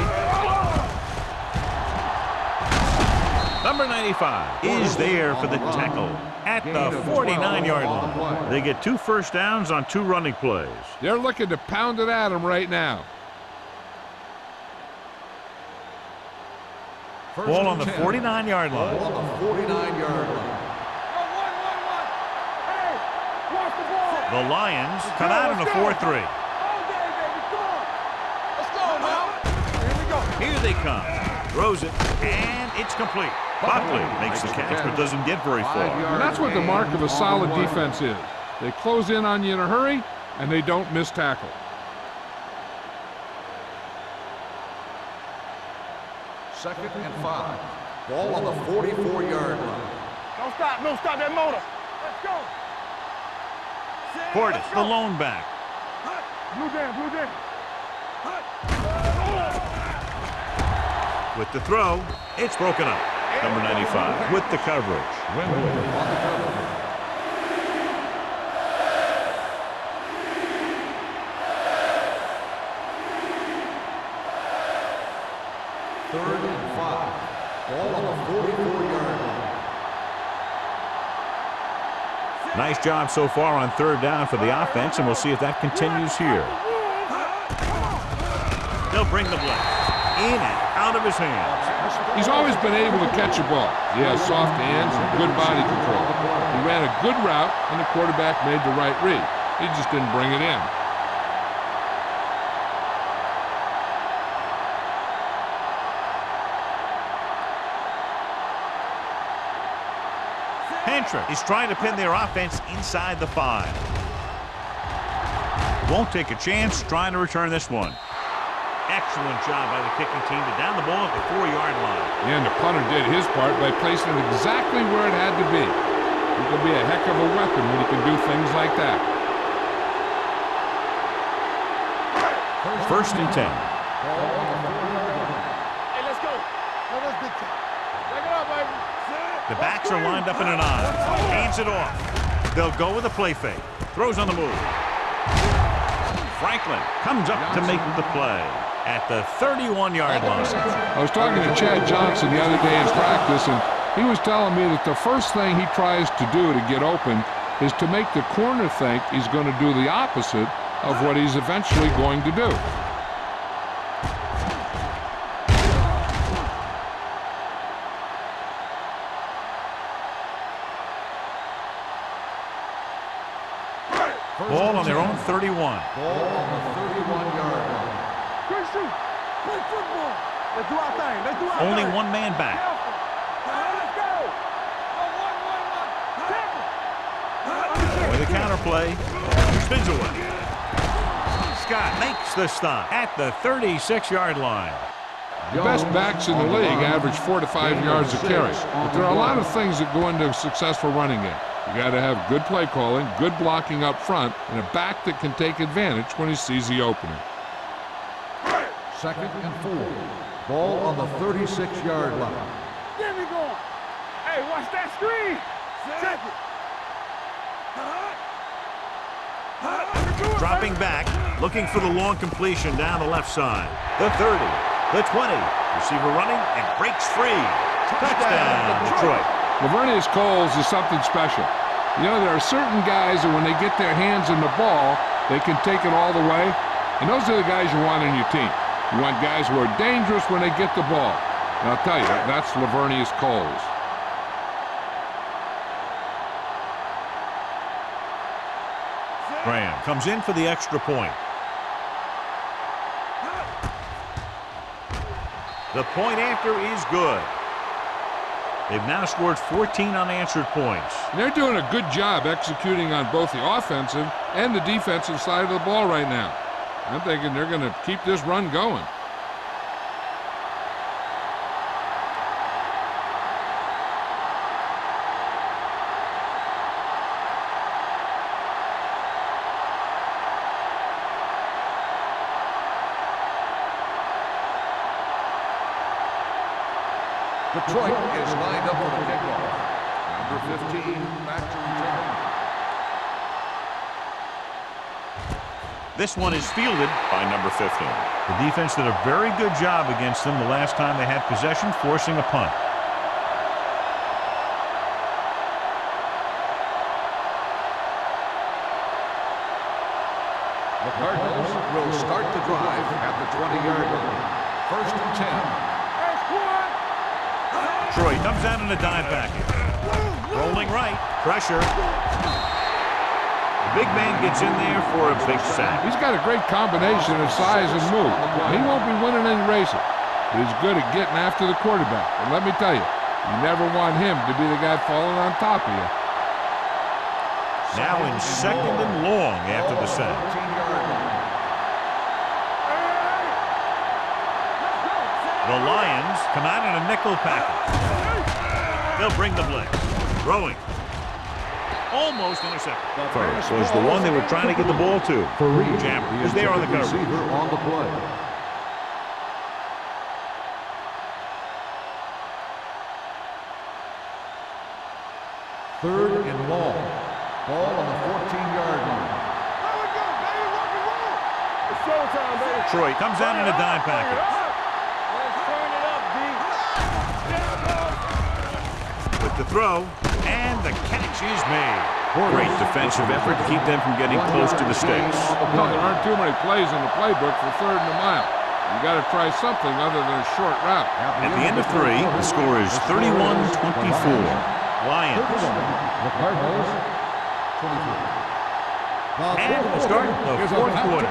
Speaker 1: Number 95 is there for the tackle at the 49-yard line. They get 2 first downs on 2 running plays.
Speaker 2: They're looking to pound it at him right now.
Speaker 1: Ball on the 49-yard
Speaker 3: Ball
Speaker 1: line.
Speaker 3: on the 49-yard line.
Speaker 4: Hey, watch the ball.
Speaker 1: The Lions come out in a 4-3.
Speaker 4: All day, baby. Come on. Let's go now. Here we go.
Speaker 1: Here they come. Throws it, and it's complete. Buckley makes the catch, but doesn't get very far.
Speaker 2: And that's what the mark of a solid defense is. They close in on you in a hurry, and they don't miss tackle.
Speaker 3: Second and 5. Ball on the 44-yard line.
Speaker 4: Don't stop. Don't stop that motor. Let's go.
Speaker 1: Portis, the lone back.
Speaker 4: Blue down. Blue down.
Speaker 1: With the throw, it's broken up. Number 95 with the coverage.
Speaker 3: Third and 5. Ball on the 44-yard line.
Speaker 1: Nice job so far on third down for the offense, and we'll see if that continues here. They'll bring the blitz. In and out of his hands.
Speaker 2: He's always been able to catch a ball. He has soft hands and good body control. He ran a good route, and the quarterback made the right read. He just didn't bring it in.
Speaker 1: He's trying to pin their offense inside the 5. Won't take a chance trying to return this one. Excellent job by the kicking team to down the ball at the 4-yard line.
Speaker 2: And the punter did his part by placing it exactly where it had to be. He can be a heck of a weapon when he can do things like that.
Speaker 1: First and 10.
Speaker 4: Hey, let's go. Let's big time. Check it out, baby.
Speaker 1: The backs are lined up in an I. Hands it off. They'll go with a play fake. Throws on the move. Franklin comes up to make the play at the 31-yard line.
Speaker 2: I was talking to Chad Johnson the other day in practice, and he was telling me that the first thing he tries to do to get open is to make the corner think he's going to do the opposite of what he's eventually going to do.
Speaker 1: Ball on their own 31.
Speaker 3: Ball on the 31-yard line.
Speaker 4: Good shoot. Play football. Let's do our thing. Let's do our thing.
Speaker 1: Only one man back.
Speaker 4: Let's go. One.
Speaker 1: With a counterplay, spins away. Scott makes the stop at the 36-yard line.
Speaker 2: The best backs in the league average 4 to 5 yards a carry. But there are a lot of things that go into a successful running game. You got to have good play calling, good blocking up front, and a back that can take advantage when he sees the opening.
Speaker 3: Second and 4. Ball on the 36-yard line.
Speaker 4: There we go. Hey, watch that screen. Check it.
Speaker 1: Dropping back, looking for the long completion down the left side. The 30, the 20. Receiver running and breaks free. Touchdown, Detroit.
Speaker 2: Lavernius Coles is something special. You know, there are certain guys that when they get their hands on the ball, they can take it all the way. And those are the guys you want on your team. You want guys who are dangerous when they get the ball. And I'll tell you, that's Lavernius Coles.
Speaker 1: Graham comes in for the extra point. The point after is good. They've now scored 14 unanswered points.
Speaker 2: They're doing a good job executing on both the offensive and the defensive side of the ball right now. I'm thinking they're going to keep this run going.
Speaker 3: Detroit is lined up for the kickoff. Number 15, back to return.
Speaker 1: This one is fielded by number 15. The defense did a very good job against them the last time they had possession, forcing a punt.
Speaker 3: The Cardinals will start the drive at the 20-yard line. First and 10.
Speaker 1: Troy comes out in a dive package. Rolling right. Pressure. The big man gets in there for a big sack.
Speaker 2: He's got a great combination of size and move. He won't be winning any races, but he's good at getting after the quarterback. And let me tell you, you never want him to be the guy falling on top of you.
Speaker 1: Now in second and long after the sack. The Lions come out in a nickel package. They'll bring the blitz. Throwing. Almost intercepted. First was the one they were trying to get the ball to. Jammer is there on the cover.
Speaker 3: On the play. Third and long. Ball on the 14-yard line.
Speaker 4: There we go, baby. Rock and roll. It's showtime, baby.
Speaker 1: Troy comes out in a dime package. With the throw, and the catch is made. Great defensive effort to keep them from getting close to the sticks.
Speaker 2: No, there aren't too many plays in the playbook for 3rd and a mile. You got to try something other than a short route.
Speaker 1: At the end of 3, the score is 31-24. Lions.
Speaker 3: The Cardinals, 23.
Speaker 1: And we'll start the 4th quarter.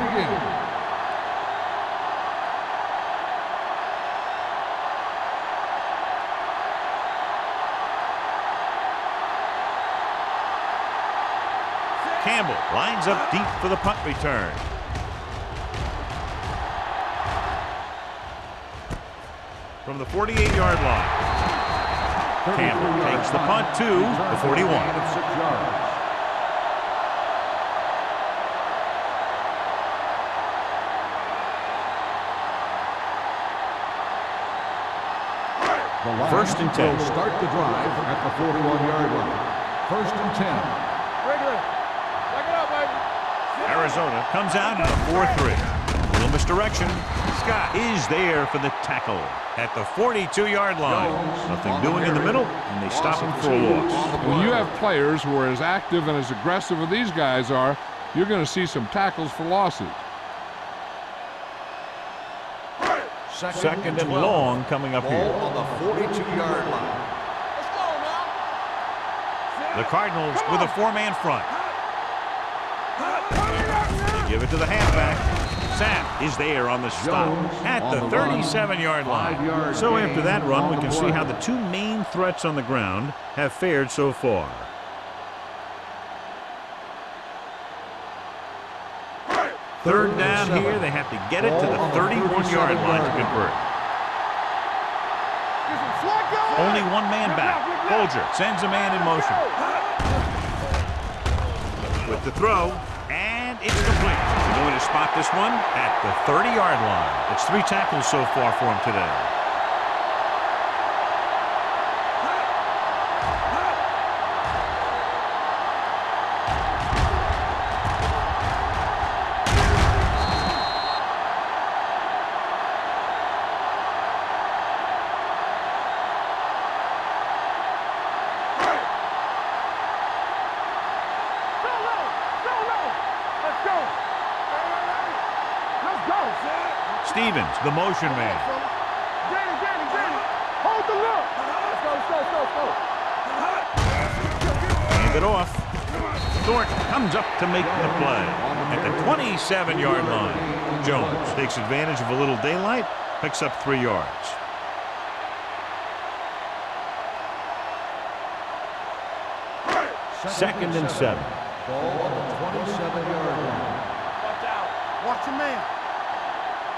Speaker 1: Campbell lines up deep for the punt return. From the 48-yard line, Campbell takes the punt to the 41.
Speaker 3: The Lions
Speaker 1: 1st and 10.
Speaker 3: will start the drive at the 41-yard line. 1st and 10.
Speaker 1: Arizona comes out in a 4-3. Little misdirection. Scott is there for the tackle at the 42-yard line. Nothing doing in the middle, and they stop him for a loss.
Speaker 2: When you have players who are as active and as aggressive as these guys are, you're going to see some tackles for losses.
Speaker 1: 2nd and long coming up here.
Speaker 3: On the 42-yard line.
Speaker 4: Let's go now.
Speaker 1: The Cardinals with a 4-man front. They give it to the halfback. Sapp is there on the stop at the 37-yard line. So after that run, we can see how the 2 main threats on the ground have fared so far. Third down here, they have to get it to the 31-yard line to convert. Only 1 man back. Folger sends a man in motion. With the throw, and it's complete. They're going to spot this one at the 30-yard line. It's 3 tackles so far for him today. Stevens, the motion man.
Speaker 4: Danny. Hold the look. Let's go.
Speaker 1: Hand it off. Thornton comes up to make the play at the 27-yard line. Jones takes advantage of a little daylight, picks up 3 yards. Second and 7.
Speaker 3: Ball on the 27-yard line.
Speaker 4: Watch your man.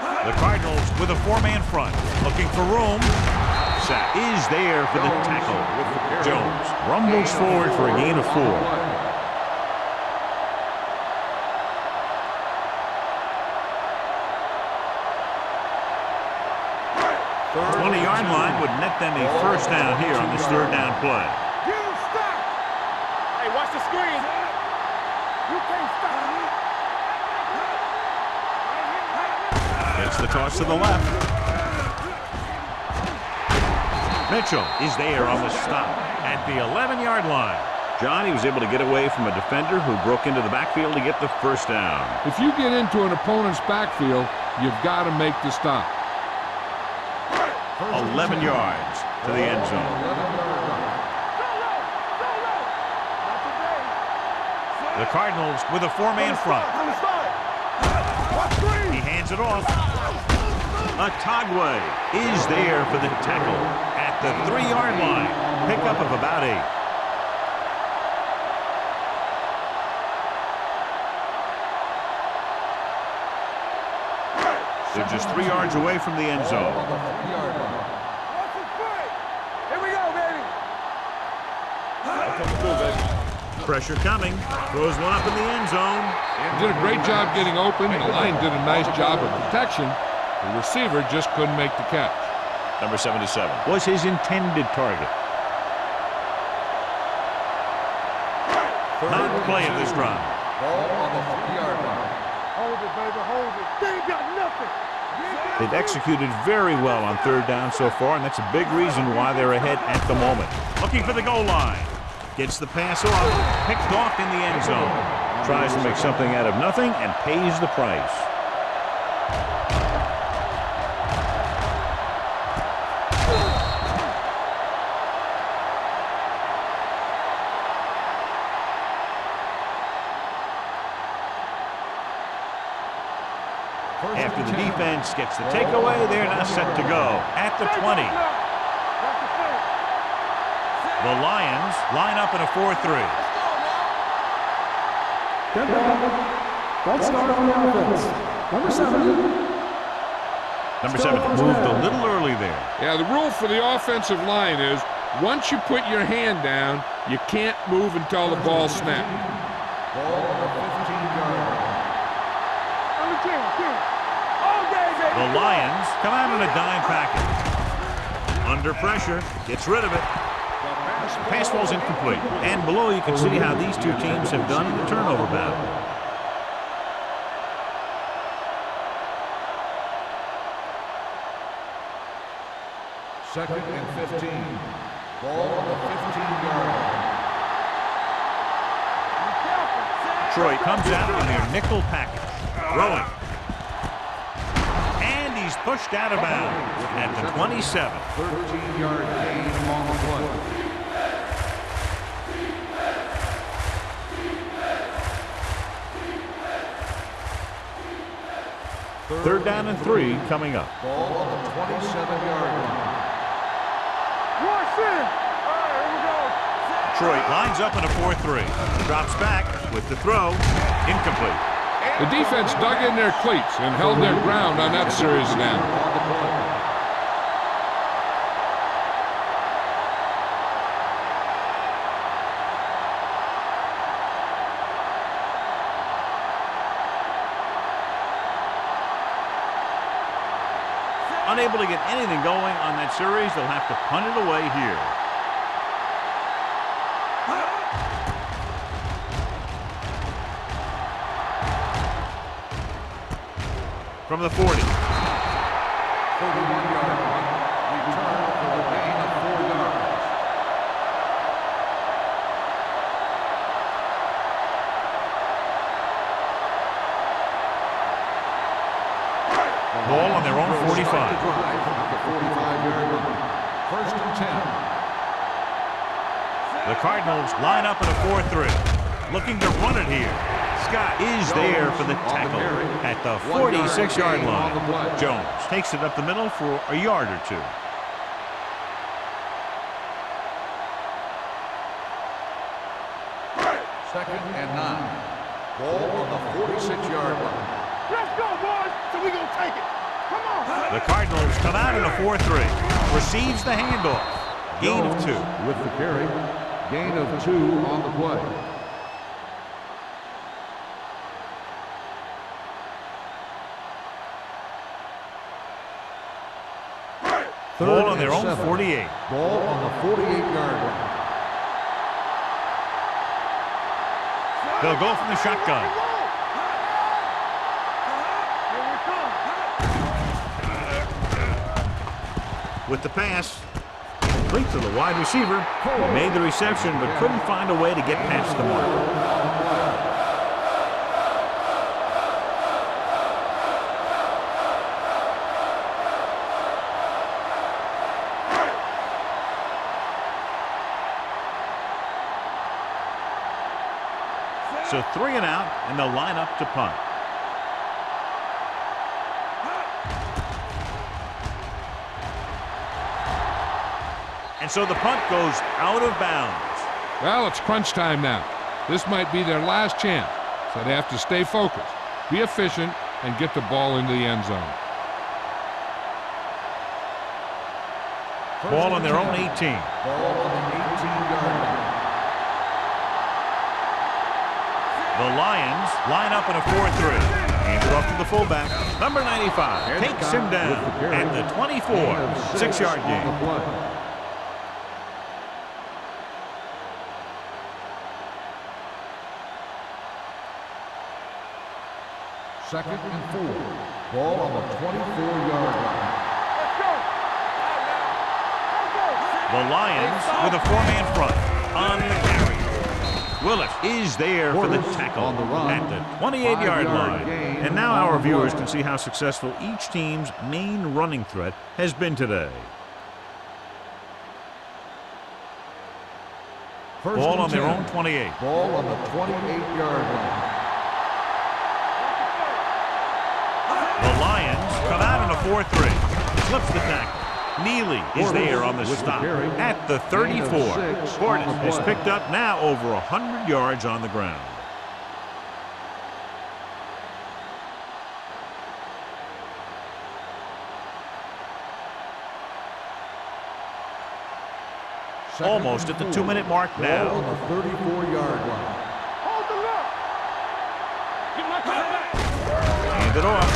Speaker 1: The Cardinals with a 4-man front, looking for room. Sapp is there for the tackle. Jones rumbles forward for a gain of 4. 20-yard line would net them a 1st down here on this 3rd down play.
Speaker 4: Get him stop. Hey, watch the screen. You can't stop.
Speaker 1: Gets the toss to the left. Mitchell is there on the stop at the 11-yard line. John, he was able to get away from a defender who broke into the backfield to get the 1st down.
Speaker 2: If you get into an opponent's backfield, you've got to make the stop.
Speaker 1: 11 yards to the end zone. The Cardinals with a 4-man front. He hands it off. Atagwe is there for the tackle at the 3-yard line. Pickup of about 8. They're just 3 yards away from the end zone.
Speaker 4: Here we go, baby.
Speaker 1: Pressure coming. Throws one up in the end zone.
Speaker 2: He did a great job getting open. The line did a nice job of protection. The receiver just couldn't make the catch.
Speaker 1: Number 77 was his intended target. Ninth play of this drive.
Speaker 3: Ball on the 3-yard line.
Speaker 4: Hold it, baby, hold it. They ain't got nothing.
Speaker 1: They've executed very well on 3rd down so far, and that's a big reason why they're ahead at the moment. Looking for the goal line. Gets the pass off. Picked off in the end zone. Tries to make something out of nothing and pays the price. After the defense gets the takeaway, they're now set to go at the 20. The Lions line up in a 4-3.
Speaker 5: Good ball. False start on the offense. Number 7.
Speaker 1: Number 7 moved a little early there.
Speaker 2: Yeah, the rule for the offensive line is once you put your hand down, you can't move until the ball snapped.
Speaker 3: Ball on the 15-yard line.
Speaker 1: The Lions come out in a dime package. Under pressure, gets rid of it. Pass ball's incomplete. And below you can see how these two teams have done in the turnover battle.
Speaker 3: Second and 15. Ball on the 15-yard line.
Speaker 1: Detroit comes out in their nickel package. Throwing. And he's pushed out of bounds at the 27.
Speaker 3: 13-yard gain on the play.
Speaker 1: Third down and 3 coming up.
Speaker 3: Ball on the 27-yard line.
Speaker 1: Detroit lines up in a 4-3. Drops back with the throw. Incomplete.
Speaker 2: The defense dug in their cleats and held their ground on that series down.
Speaker 1: Unable to get anything going on that series, they'll have to punt it away here. From the 40.
Speaker 3: 41-yard line. Return for a gain of 4 yards.
Speaker 1: Ball on their own 45.
Speaker 3: At the 45-yard line. First and 10.
Speaker 1: The Cardinals line up in a 4-3. Looking to run it here. Scott is there for the tackle at the 46-yard line. Jones takes it up the middle for a yard or two.
Speaker 3: Second and 9. Ball on the 46-yard line.
Speaker 4: Let's go, boys. So we gonna take it. Come on.
Speaker 1: The Cardinals come out in a 4-3. Receives the handoff. Gain of 2.
Speaker 3: With the carry. Gain of 2 on the play.
Speaker 1: Ball on their own 48.
Speaker 3: Ball on the 48-yard line.
Speaker 1: They'll go from the shotgun. With the pass, complete to the wide receiver. He made the reception but couldn't find a way to get past the mark. So 3 and out, and they'll line up to punt. And so the punt goes out of bounds.
Speaker 2: Well, it's crunch time now. This might be their last chance, so they have to stay focused, be efficient, and get the ball into the end zone.
Speaker 1: Ball on their own 18.
Speaker 3: Ball on the 18-yard line.
Speaker 1: The Lions line up in a 4-3. Handed off to the fullback. Number 95 takes him down at the 24. 6-yard gain.
Speaker 3: Second and 4. Ball on the 24-yard line.
Speaker 1: The Lions with a 4-man front. on the carry. Willis is there for the tackle
Speaker 3: on the run.
Speaker 1: at the 28-yard line.
Speaker 3: gain
Speaker 1: And now
Speaker 3: on
Speaker 1: our
Speaker 3: the
Speaker 1: viewers
Speaker 3: play.
Speaker 1: can see how successful each team's main running threat has been today.
Speaker 3: First
Speaker 1: Ball
Speaker 3: and
Speaker 1: on their
Speaker 3: 10.
Speaker 1: own 28.
Speaker 3: Ball on the 28-yard line.
Speaker 1: The Lions come out in a 4-3. Flips the tackle. Neely is there on the
Speaker 3: with the
Speaker 1: stop
Speaker 3: carry.
Speaker 1: at the 34.
Speaker 3: Gain of 6
Speaker 1: Gordon
Speaker 3: on the
Speaker 1: has
Speaker 3: play.
Speaker 1: picked up now over 100 yards on the ground. Almost at the 2-minute mark
Speaker 3: Ball
Speaker 1: now.
Speaker 3: on the 34-yard line.
Speaker 4: Hold the look. Get my cut back.
Speaker 1: Hand it off.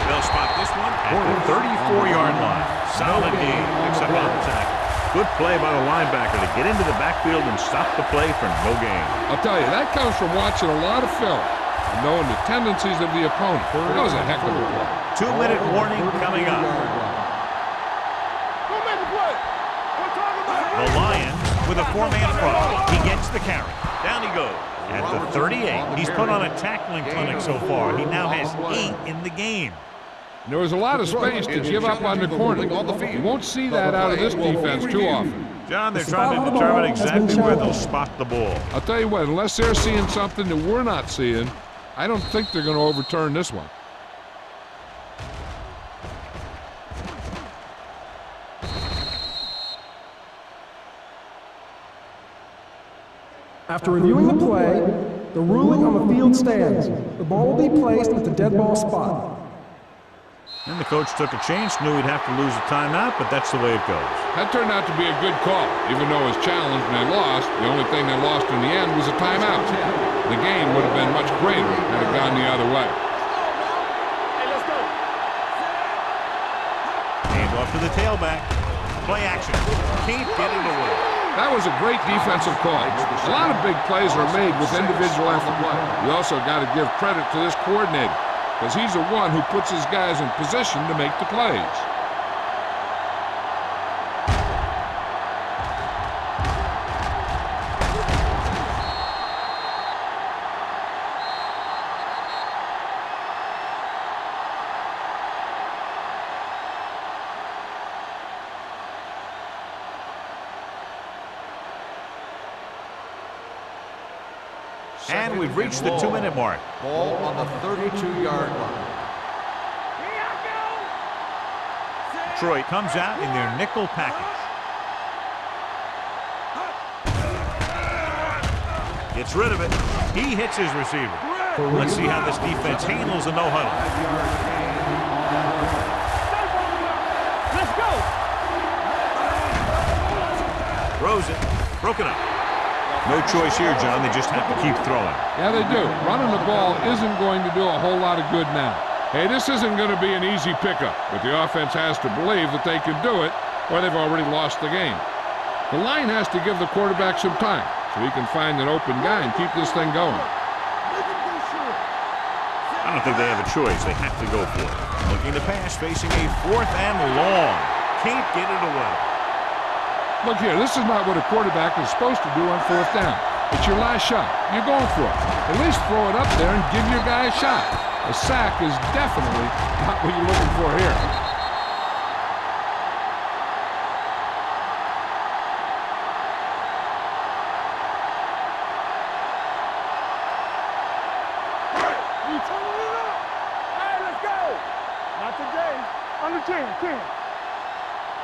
Speaker 1: They'll spot this one at the 34-yard line. Solid gain. Picks up on the tackle. Good play by the linebacker to get into the backfield and stop the play for no gain.
Speaker 2: I'll tell you, that comes from watching a lot of film and knowing the tendencies of the opponent. That was a heck of a play.
Speaker 1: 2-minute warning coming up.
Speaker 4: Go make a play. We're talking about
Speaker 1: The Lions with a 4-man front. He gets the carry. Down he goes. At the 38, he's put on a tackling clinic so far. He now has 8 in the game.
Speaker 2: And there was a lot of space to give up on the corner. You won't see that out of this defense too often.
Speaker 1: John, they're
Speaker 5: The
Speaker 1: trying
Speaker 5: spot
Speaker 1: to
Speaker 5: on the
Speaker 1: determine
Speaker 5: ball has been
Speaker 1: exactly where they'll
Speaker 5: challenged.
Speaker 1: spot the ball.
Speaker 2: I'll tell you what, unless they're seeing something that we're not seeing, I don't think they're going to overturn this one.
Speaker 5: After reviewing the play, the ruling on the field stands. The ball will be placed at the dead ball spot.
Speaker 1: And the coach took a chance, knew he'd have to lose a timeout, but that's the way it goes.
Speaker 2: That turned out to be a good call. Even though it was challenged and they lost, the only thing they lost in the end was a timeout. The game would have been much greater had it gone the other way.
Speaker 4: Hey, let's go.
Speaker 1: Hand off to the tailback. Play action. Can't get it away.
Speaker 2: That was a great defensive call. A lot of big plays are made with individual effort. You also got to give credit to this coordinator, because he's the one who puts his guys in position to make the plays.
Speaker 1: And we've reached the 2-minute mark.
Speaker 3: Ball on the 32-yard line.
Speaker 4: Here I go.
Speaker 1: Detroit comes out in their nickel package. Gets rid of it. He hits his receiver. Let's see how this defense handles the no-huddle.
Speaker 4: Let's go.
Speaker 1: Throws it. Broken up. No choice here, John. They just have to keep throwing.
Speaker 2: Yeah, they do. Running the ball isn't going to do a whole lot of good now. Hey, this isn't going to be an easy pickup, but the offense has to believe that they can do it, or they've already lost the game. The line has to give the quarterback some time so he can find an open guy and keep this thing going.
Speaker 1: I don't think they have a choice. They have to go for it. Looking to pass, facing a 4th and long. Can't get it away.
Speaker 2: Look here, this is not what a quarterback is supposed to do on 4th down. It's your last shot. You're going for it. At least throw it up there and give your guy a shot. A sack is definitely not what you're looking for here.
Speaker 4: You turning it up. Hey, let's go. Not today. Under 10.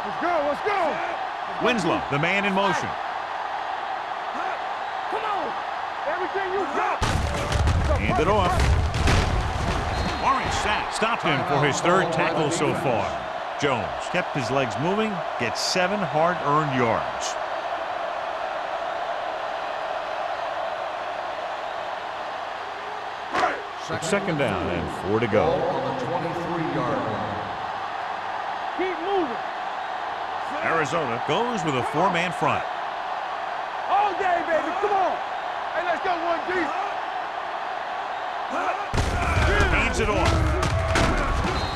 Speaker 4: Let's go.
Speaker 1: Winslow, the man in motion.
Speaker 4: Come on. Everything you got.
Speaker 1: Hand it off. Orange sack stopped him for his 3rd tackle so far. Jones kept his legs moving, gets 7 hard-earned yards. Second down and 4 to go.
Speaker 3: Ball on the 23-yard line.
Speaker 4: Keep moving.
Speaker 1: Arizona goes with a 4-man front.
Speaker 4: All day, baby. Come on. Hey, let's go, 1G.
Speaker 1: Hands it off.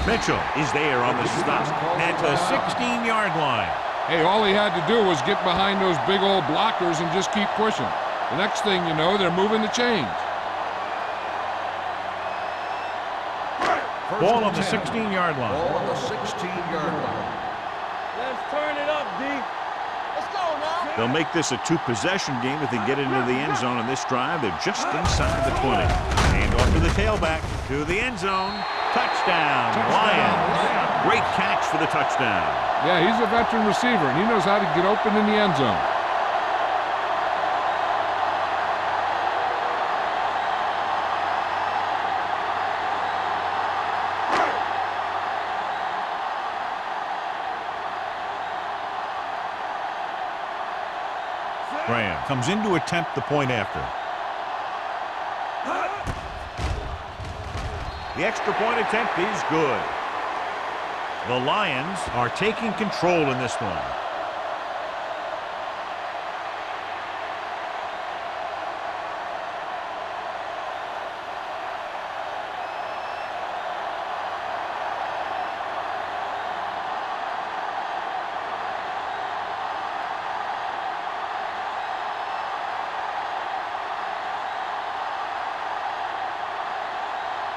Speaker 1: Mitchell is there on the stop at the 16-yard line.
Speaker 2: Hey, all he had to do was get behind those big old blockers and just keep pushing. The next thing you know, they're moving the chains.
Speaker 1: Ball on the 16-yard line.
Speaker 3: Ball on the 16-yard line.
Speaker 4: Let's turn it up, D. Let's go now.
Speaker 1: They'll make this a two-possession game if they get into the end zone on this drive. They're just inside the 20. And off to the tailback, to the end zone. Touchdown, Lions. Great catch for the touchdown.
Speaker 2: Yeah, he's a veteran receiver, and he knows how to get open in the end zone.
Speaker 1: Graham comes in to attempt the point after. The extra point attempt is good. The Lions are taking control in this one.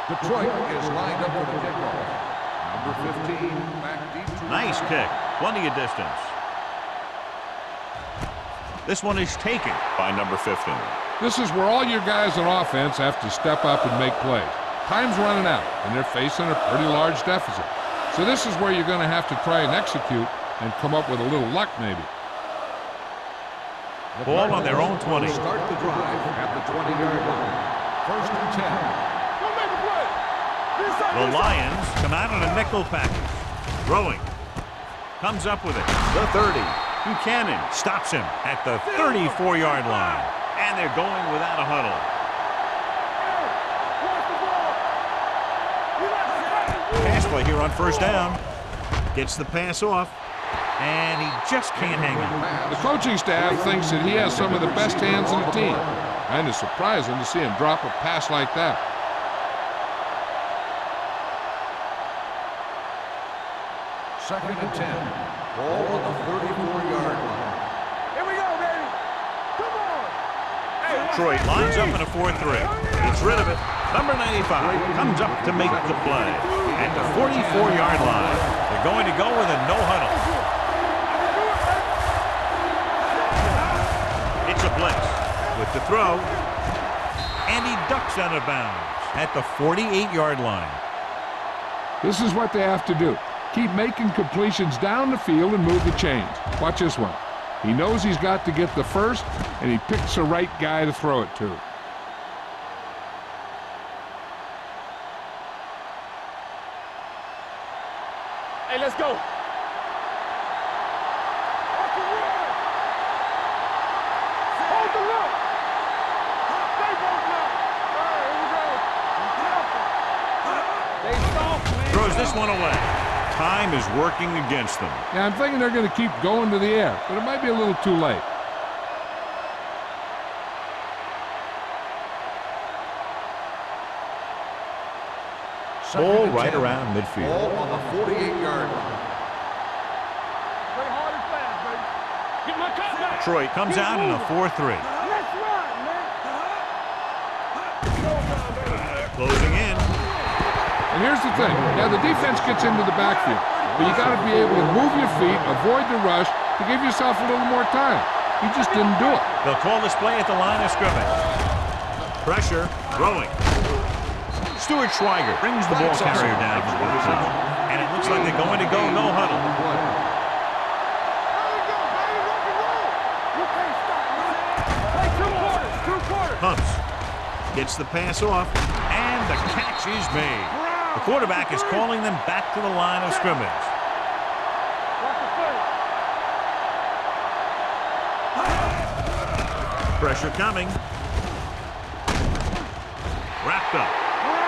Speaker 3: Detroit is lined up for the kickoff. Number 15, back deep to
Speaker 1: Nice kick. Plenty of distance. This one is taken by number 15.
Speaker 2: This is where all your guys on offense have to step up and make plays. Time's running out, and they're facing a pretty large deficit. So this is where you're going to have to try and execute and come up with a little luck maybe.
Speaker 1: Ball on their own 20.
Speaker 3: Start the drive at the 20-yard line. First and 10.
Speaker 1: The Lions come out on a nickel package. Throwing. Comes up with it. The 30. Buchanan stops him at the 34-yard line. And they're going without a huddle. Pass play here on first down. Gets the pass off. And he just can't hang on.
Speaker 2: The coaching staff thinks that he has some of the best hands in the team. And it's surprising to see him drop a pass like that.
Speaker 3: Second and 10. Ball on the 34-yard line.
Speaker 4: Here we go, baby. Come on.
Speaker 1: Detroit lines up in a 4-3. Gets rid of it. Number 95 comes up to make the play. At the 44-yard line, they're going to go with a no huddle. It's a blitz with the throw. And he ducks out of bounds at the 48-yard line.
Speaker 2: This is what they have to do. Keep making completions down the field and move the chains. Watch this one. He knows he's got to get the first, and he picks the right guy to throw it to.
Speaker 4: Hey, let's go. Hold the look. Stay both now. All right, here we go. They soft, man.
Speaker 1: Throws this one away. Time is working against them.
Speaker 2: Yeah, I'm thinking they're going to keep going to the air, but it might be a little too late.
Speaker 1: Ball right around midfield.
Speaker 3: Ball on the 48-yard line.
Speaker 4: Play hard and fast, baby. Get my cut back.
Speaker 1: Detroit comes out in a 4-3.
Speaker 4: Let's run, man.
Speaker 1: Closing in.
Speaker 2: And here's the thing. Yeah, the defense gets into the backfield, but you got to be able to move your feet, avoid the rush, to give yourself a little more time. He just didn't do it.
Speaker 1: They'll call this play at the line of scrimmage. Pressure, throwing. Stuart Schweiger brings the ball carrier down for the position. And it looks like they're going to go no huddle.
Speaker 4: There we go, baby. Rock and roll. You can't stop, man. Play 2 quarters.
Speaker 1: Humps. Gets the pass off. And the catch is made. The quarterback is calling them back to the line of scrimmage. Pressure coming. Wrapped up.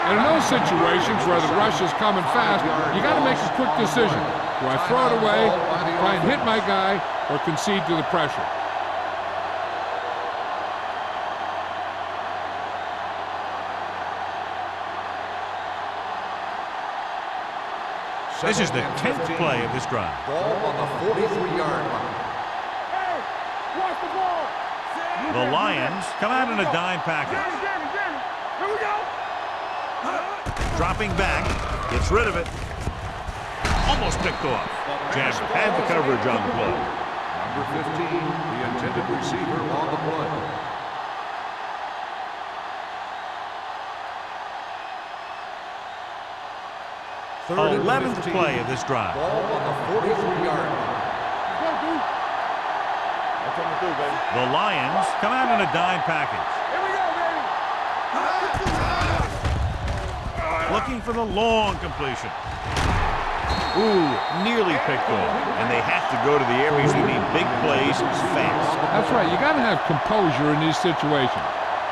Speaker 2: And in those situations where the rush is coming fast, you got to make a quick decision. Do I throw it away, try and hit my guy, or concede to the pressure?
Speaker 1: This is the
Speaker 3: 2nd and
Speaker 1: 10th
Speaker 3: 15.
Speaker 1: play of this drive.
Speaker 3: Ball on the 43-yard line.
Speaker 4: Hey, watch the ball.
Speaker 1: The Lions come out in a dime package.
Speaker 4: Danny. Here we go.
Speaker 1: Dropping back, gets rid of it. Almost picked off. Jam had the coverage on the play.
Speaker 3: Number 15, the intended receiver on the play. Third and
Speaker 1: 11th
Speaker 3: 15.
Speaker 1: play of this drive.
Speaker 3: Ball on the 43-yard line.
Speaker 4: Go, dude. That's what I'm gonna do, baby.
Speaker 1: The Lions come out in a dime package.
Speaker 4: Here we go, baby.
Speaker 1: Looking for the long completion. Ooh, nearly picked off. And they have to go to the areas that need big plays fast.
Speaker 2: That's right. You got to have composure in these situations.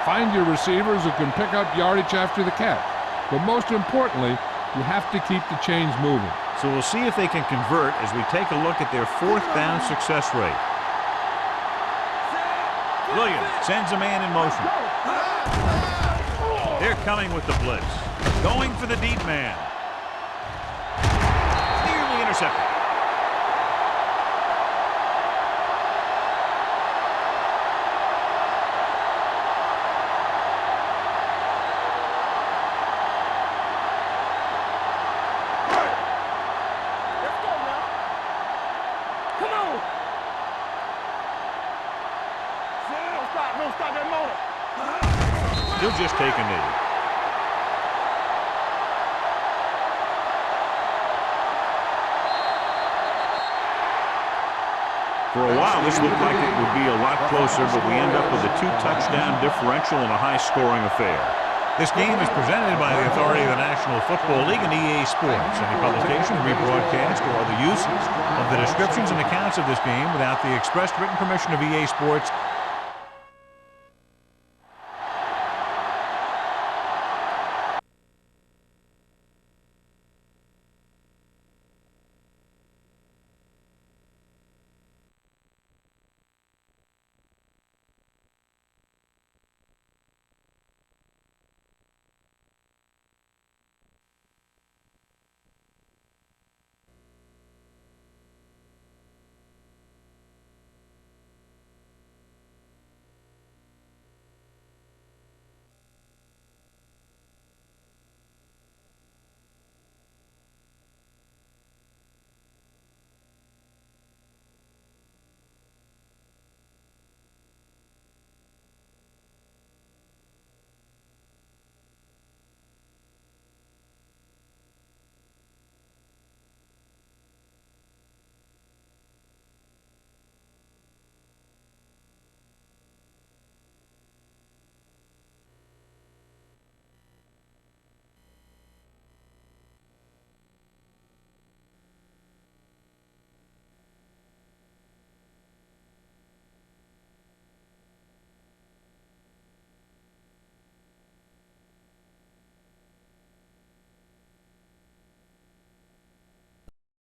Speaker 2: Find your receivers who can pick up yardage after the catch. But most importantly, you have to keep the chains moving.
Speaker 1: So we'll see if they can convert as we take a look at their 4th down success rate. Williams sends a man in motion. They're coming with the blitz. Going for the deep man. Nearly intercepted.
Speaker 4: Let's go now. Come on. Don't stop that motor.
Speaker 1: He'll just take a knee. For a while, this looked like it would be a lot closer, but we end up with a 2-touchdown differential and a high-scoring affair. This game is presented by the authority of the National Football League and EA Sports. Any publication, rebroadcast, or other use of the descriptions and accounts of this game without the expressed written permission of EA Sports